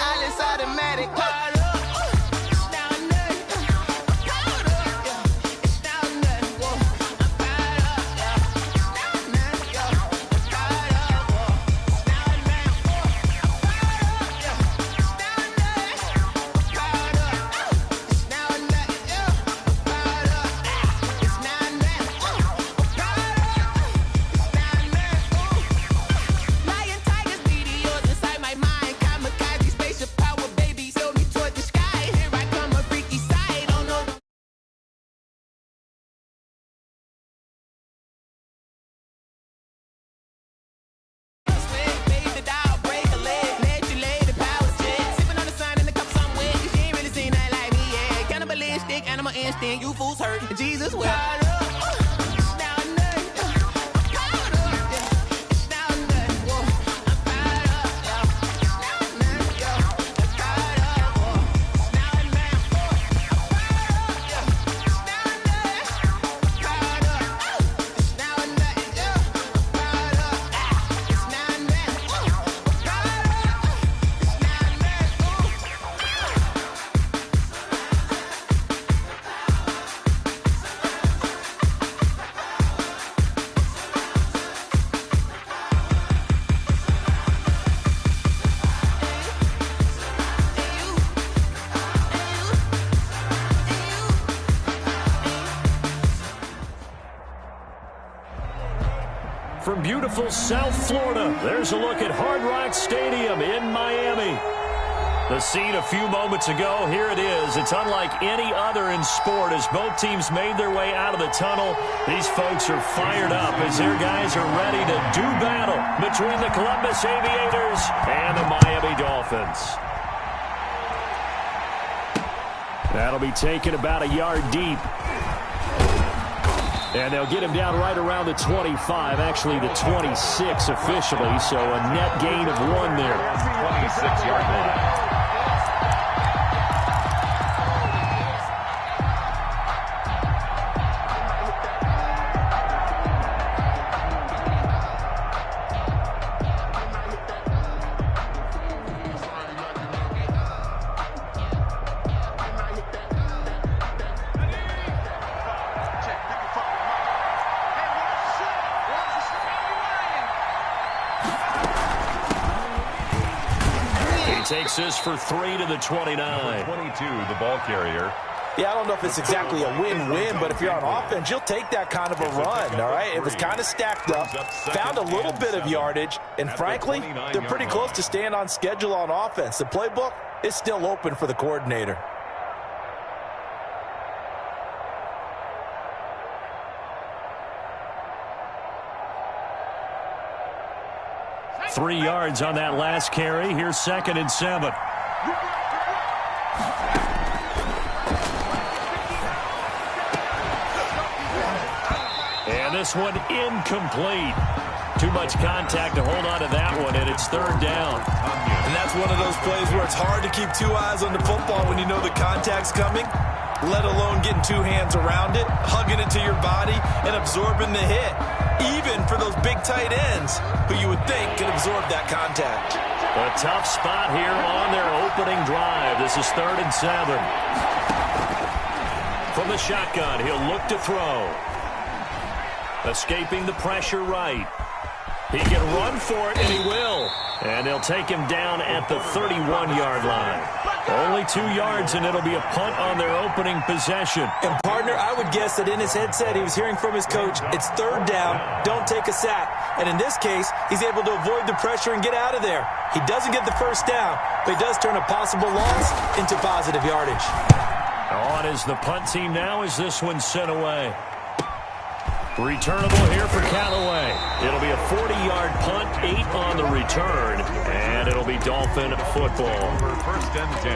I just automatic. Instinct, you fools hurt. Jesus will. From beautiful South Florida, there's a look at Hard Rock Stadium in Miami. The scene a few moments ago, here it is. It's unlike any other in sport as both teams made their way out of the tunnel. These folks are fired up as their guys are ready to do battle between the Columbus Aviators and the Miami Dolphins. That'll be taken about a yard deep. And they'll get him down right around the 25, actually the 26 officially, so a net gain of 1 there. 26-yard line. Takes this for 3 to the 29. 22, the ball carrier. Yeah, I don't know if it's exactly a win-win, but if you're on offense, you'll take that kind of a run, all right? It was kind of stacked up, found a little bit of yardage, and frankly, they're pretty close to staying on schedule on offense. The playbook is still open for the coordinator. Three yards on that last carry. Here's 2nd and 7. And this one incomplete. Too much contact to hold on to that one, and it's 3rd down. And that's one of those plays where it's hard to keep 2 eyes on the football when you know the contact's coming, let alone getting 2 hands around it, hugging it to your body, and absorbing the hit. Even for those big tight ends who you would think could absorb that contact. A tough spot here on their opening drive. This is 3rd and 7. From the shotgun, he'll look to throw. Escaping the pressure right. He can run for it, and he will. And they'll take him down at the 31-yard line. Only 2 yards, and it'll be a punt on their opening possession. And, partner, I would guess that in his headset he was hearing from his coach, it's 3rd down, don't take a sack. And in this case, he's able to avoid the pressure and get out of there. He doesn't get the 1st down, but he does turn a possible loss into positive yardage. On is the punt team now as this one's sent away. Returnable here for Callaway. It'll be a 40-yard punt, 8 on the return, and it'll be Dolphin football. 1st and 10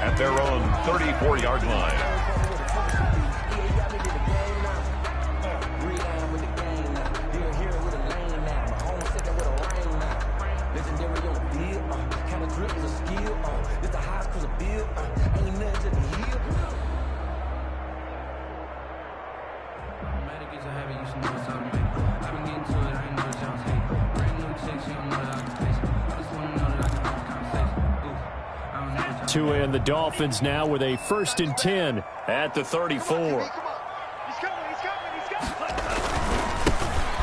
at their own 34-yard line. Tua and the Dolphins now with a 1st and 10 at the 34.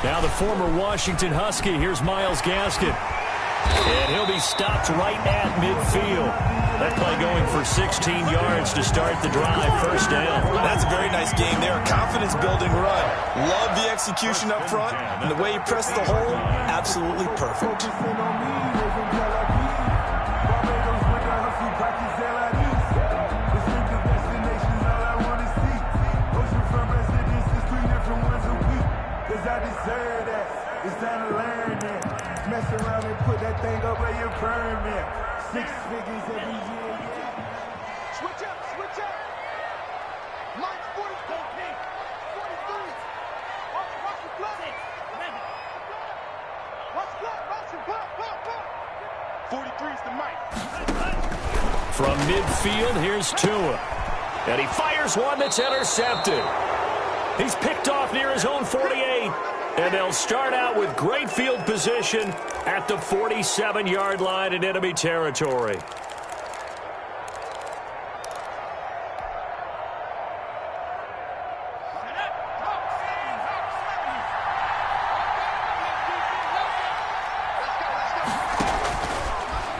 Now the former Washington Husky. Here's Myles Gaskin. And he'll be stopped right at midfield. That play going for 16 yards to start the drive. 1st down. That's a very nice game there. Confidence-building run. Love the execution up front. And the way he pressed the hole, absolutely perfect. Around and put that thing up where you permit. 6 figures every year. Switch up, switch up. Mike's 43. Watch the blood. Watch the blood. 43 is the Mike. From midfield, here's Tua. And he fires one that's intercepted. He's picked off near his own 48. And they'll start out with great field position at the 47-yard line in enemy territory.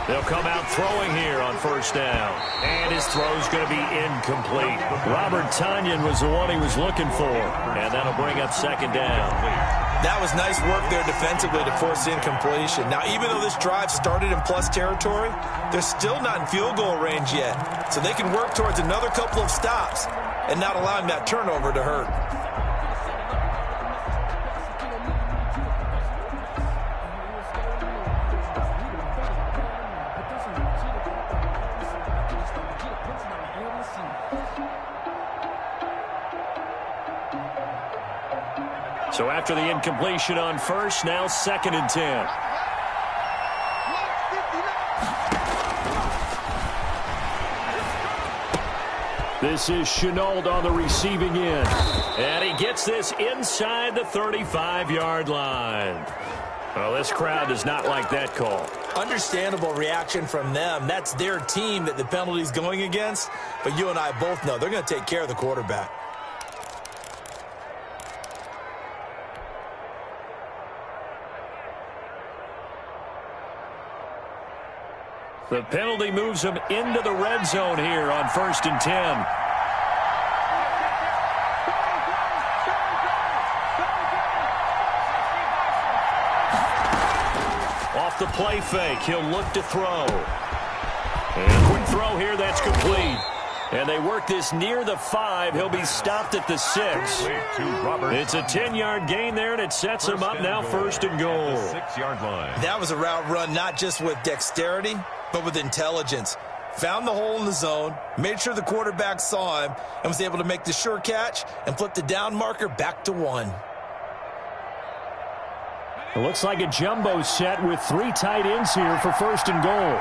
They'll come out throwing here on 1st down. And his throw's going to be incomplete. Robert Tonyan was the one he was looking for. And that'll bring up 2nd down. That was nice work there defensively to force incompletion. Now, even though this drive started in plus territory, they're still not in field goal range yet. So they can work towards another couple of stops and not allowing that turnover to hurt. So after the incompletion on 1st, now 2nd and 10. This is Shenault on the receiving end. And he gets this inside the 35-yard line. Well, this crowd does not like that call. Understandable reaction from them. That's their team that the penalty's going against. But you and I both know they're going to take care of the quarterback. The penalty moves him into the red zone here on 1st and 10. Off the play fake, he'll look to throw. And quick throw here, that's complete. And they work this near the 5. He'll be stopped at the 6. It's a 10-yard gain there, and it sets him up now 1st and goal. 6-yard line. That was a route run not just with dexterity, but with intelligence. Found the hole in the zone, made sure the quarterback saw him, and was able to make the sure catch and flip the down marker back to 1. It looks like a jumbo set with 3 tight ends here for 1st and goal.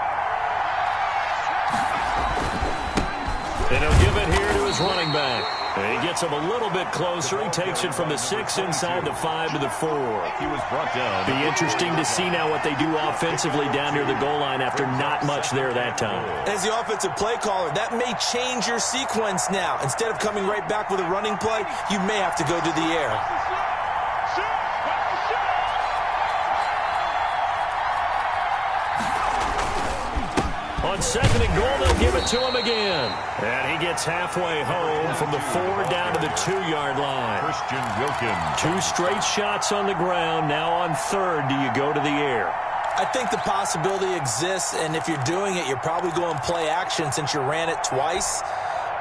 And he'll give it here to his running back. And he gets him a little bit closer. He takes it from the 6 inside the 5 to the 4. He was brought down. Be interesting to see now what they do offensively down near the goal line after not much there that time. As the offensive play caller, that may change your sequence now. Instead of coming right back with a running play, you may have to go to the air. On 2nd and goal, they'll give it to him again. And he gets halfway home from the 4 down to the 2-yard line. Christian Wilkins. 2 straight shots on the ground. Now on 3rd, do you go to the air? I think the possibility exists, and if you're doing it, you're probably going play action since you ran it twice.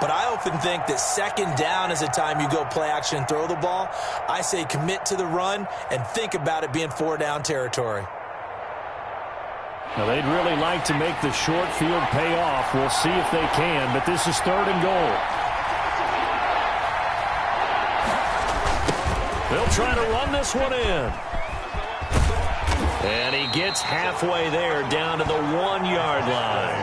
But I often think that 2nd down is the time you go play action and throw the ball. I say commit to the run and think about it being 4-down territory. Now, they'd really like to make the short field pay off. We'll see if they can, but this is 3rd and goal. They'll try to run this one in. And he gets halfway there down to the 1-yard line.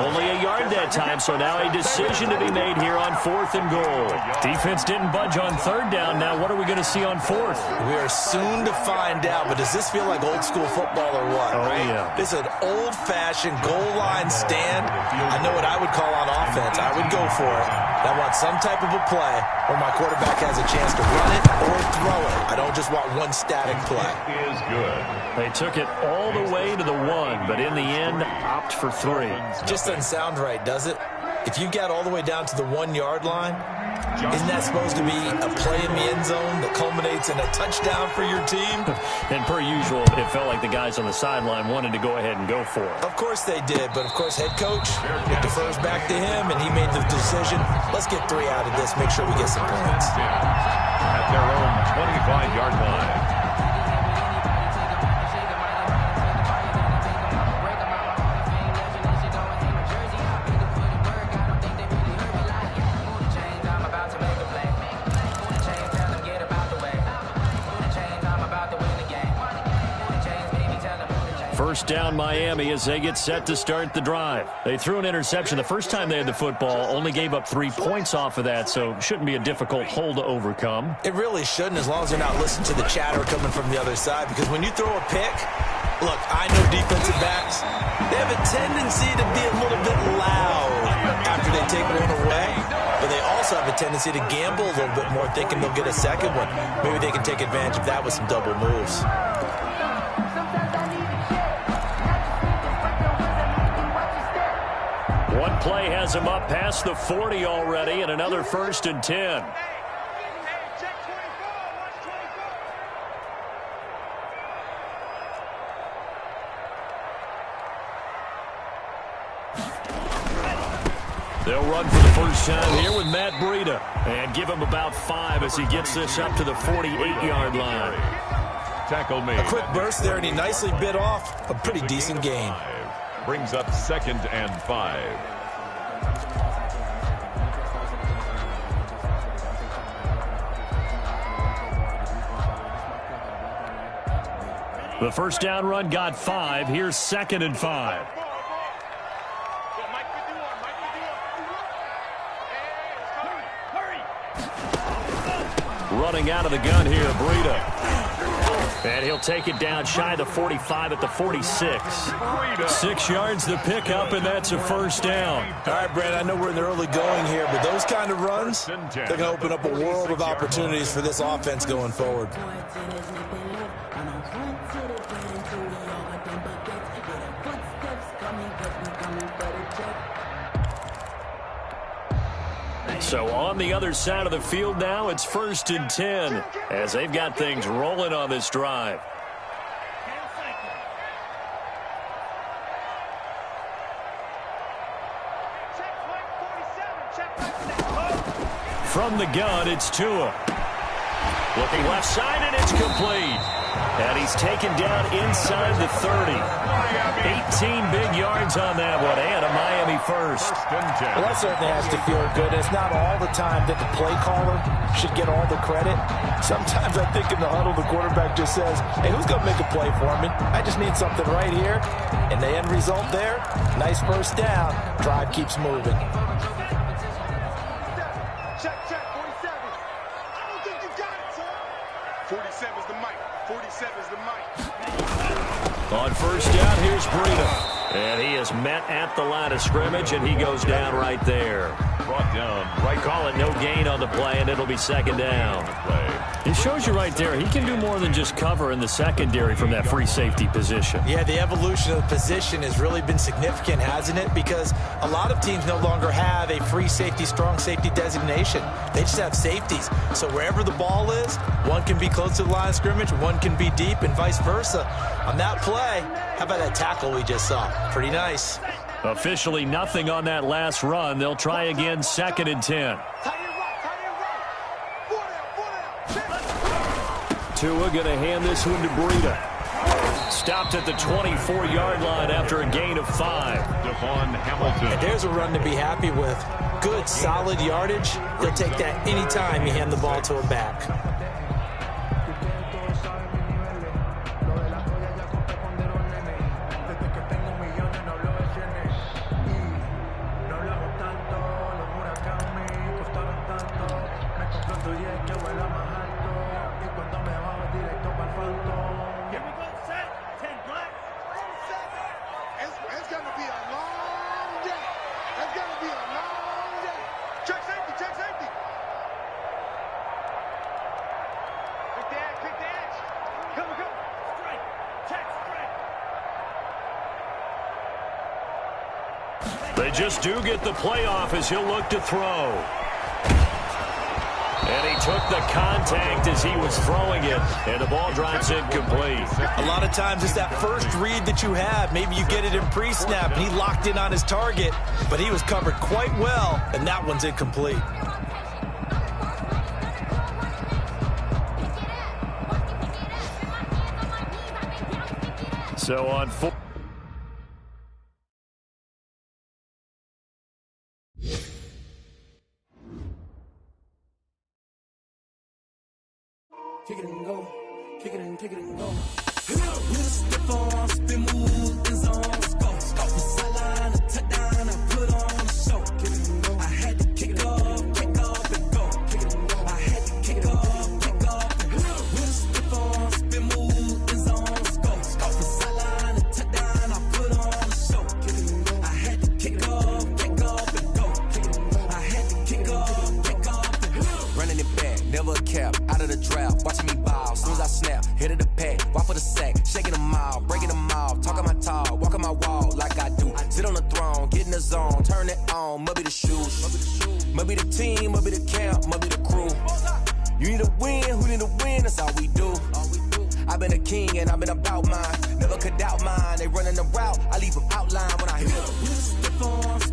Only a yard that time, so now a decision to be made here on 4th and goal. Defense didn't budge on 3rd down. Now what are we going to see on 4th? We are soon to find out, but does this feel like old school football or what? Oh, right? Yeah. This is an old-fashioned goal line stand. I I know what I would call on offense. I would go for it. I want some type of a play where my quarterback has a chance to run it or throw it. I don't just want one static play. That is good. They took it all the way to the 1, but in the end, opt for 3. Just doesn't sound right, does it? If you get all the way down to the 1-yard line, isn't that supposed to be a play in the end zone that culminates in a touchdown for your team? And per usual, it felt like the guys on the sideline wanted to go ahead and go for it. Of course they did, but of course head coach, it defers back to him, and he made the decision. Let's get 3 out of this, make sure we get some points. At their own 25-yard line. First down Miami as they get set to start the drive. They threw an interception the first time they had the football, only gave up 3 points off of that, so shouldn't be a difficult hole to overcome. It really shouldn't, as long as they're not listening to the chatter coming from the other side, because when you throw a pick, look, I know defensive backs, they have a tendency to be a little bit loud after they take one away, but they also have a tendency to gamble a little bit more, thinking they'll get a second one. Maybe they can take advantage of that with some double moves. One play has him up past the 40 already, and another 1st and 10. They'll run for the first time here with Matt Breida and give him about 5 as he gets this up to the 48-yard line. Tackle made. A quick burst there, and he nicely bit off a pretty decent gain. Brings up 2nd and 5. The first down run got 5. Here's 2nd and 5. Running out of the gun here, Breida. And he'll take it down shy of the 45 at the 46. 6 yards the pickup, and that's a first down. All right, Brad, I know we're in the early going here, but those kind of runs, they're going to open up a world of opportunities for this offense going forward. So on the other side of the field now, it's 1st and 10 as they've got things rolling on this drive. From the gun, it's Tua. Looking left side, and it's complete. And he's taken down inside the 30. 18 big yards on that one, and a Miami first. Well, that certainly has to feel good. It's not all the time that the play caller should get all the credit. Sometimes I think in the huddle, the quarterback just says, hey, who's going to make a play for me? I just need something right here. And the end result there, nice first down. Drive keeps moving. Check, 47. I don't think you got it, son. 47's the mic. 47's the mic. On first down, here's Breida. And he is met at the line of scrimmage, and he goes down right there. Brought down right. Call it no gain on the play, and it'll be 2nd down. It shows you right there, he can do more than just cover in the secondary from that free safety position. Yeah, the evolution of the position has really been significant, hasn't it? Because a lot of teams no longer have a free safety, strong safety designation. They just have safeties. So wherever the ball is, one can be close to the line of scrimmage, one can be deep, and vice versa. On that play, how about that tackle we just saw? Pretty nice. Officially nothing on that last run. They'll try again, 2nd and 10. Tua going to hand this one to Breida. Stopped at the 24-yard line after a gain of 5. Devon Hamilton. And there's a run to be happy with. Good, solid yardage. He'll take that anytime you hand the ball to a back. They just do get the playoff as he'll look to throw. And he took the contact as he was throwing it, and the ball drops incomplete. A lot of times it's that first read that you have. Maybe you get it in pre-snap, and he locked in on his target, but he was covered quite well, and that one's incomplete. So on four. Kick it and go, kick it and kick it and go. With a stiff on, spin move, in zone, let's go. From sideline to touchdown, I put on a show. Kick it and go. I had to kick off and go. Kick it and go. I had to kick off and go. With a stiff on, spin move, in zone, let's go. From sideline to touchdown, I put on a show. Kick it and go. I had to kick off and go. Kick it and go. I had to kick off and go. Running it back, never a cap, out of the draft, watching me ball, soon as I snap, hit of the pack, walk for the sack, shaking them all, breaking them all, talking my talk, walking my wall like I do, sit on the throne, get in the zone, turn it on, must be the shoes, must be the team, must be the camp, must be the crew, you need a win, who need a win, that's all we do, I've been a king and I've been about mine, never could doubt mine, they running the route, I leave them outline when I hit them.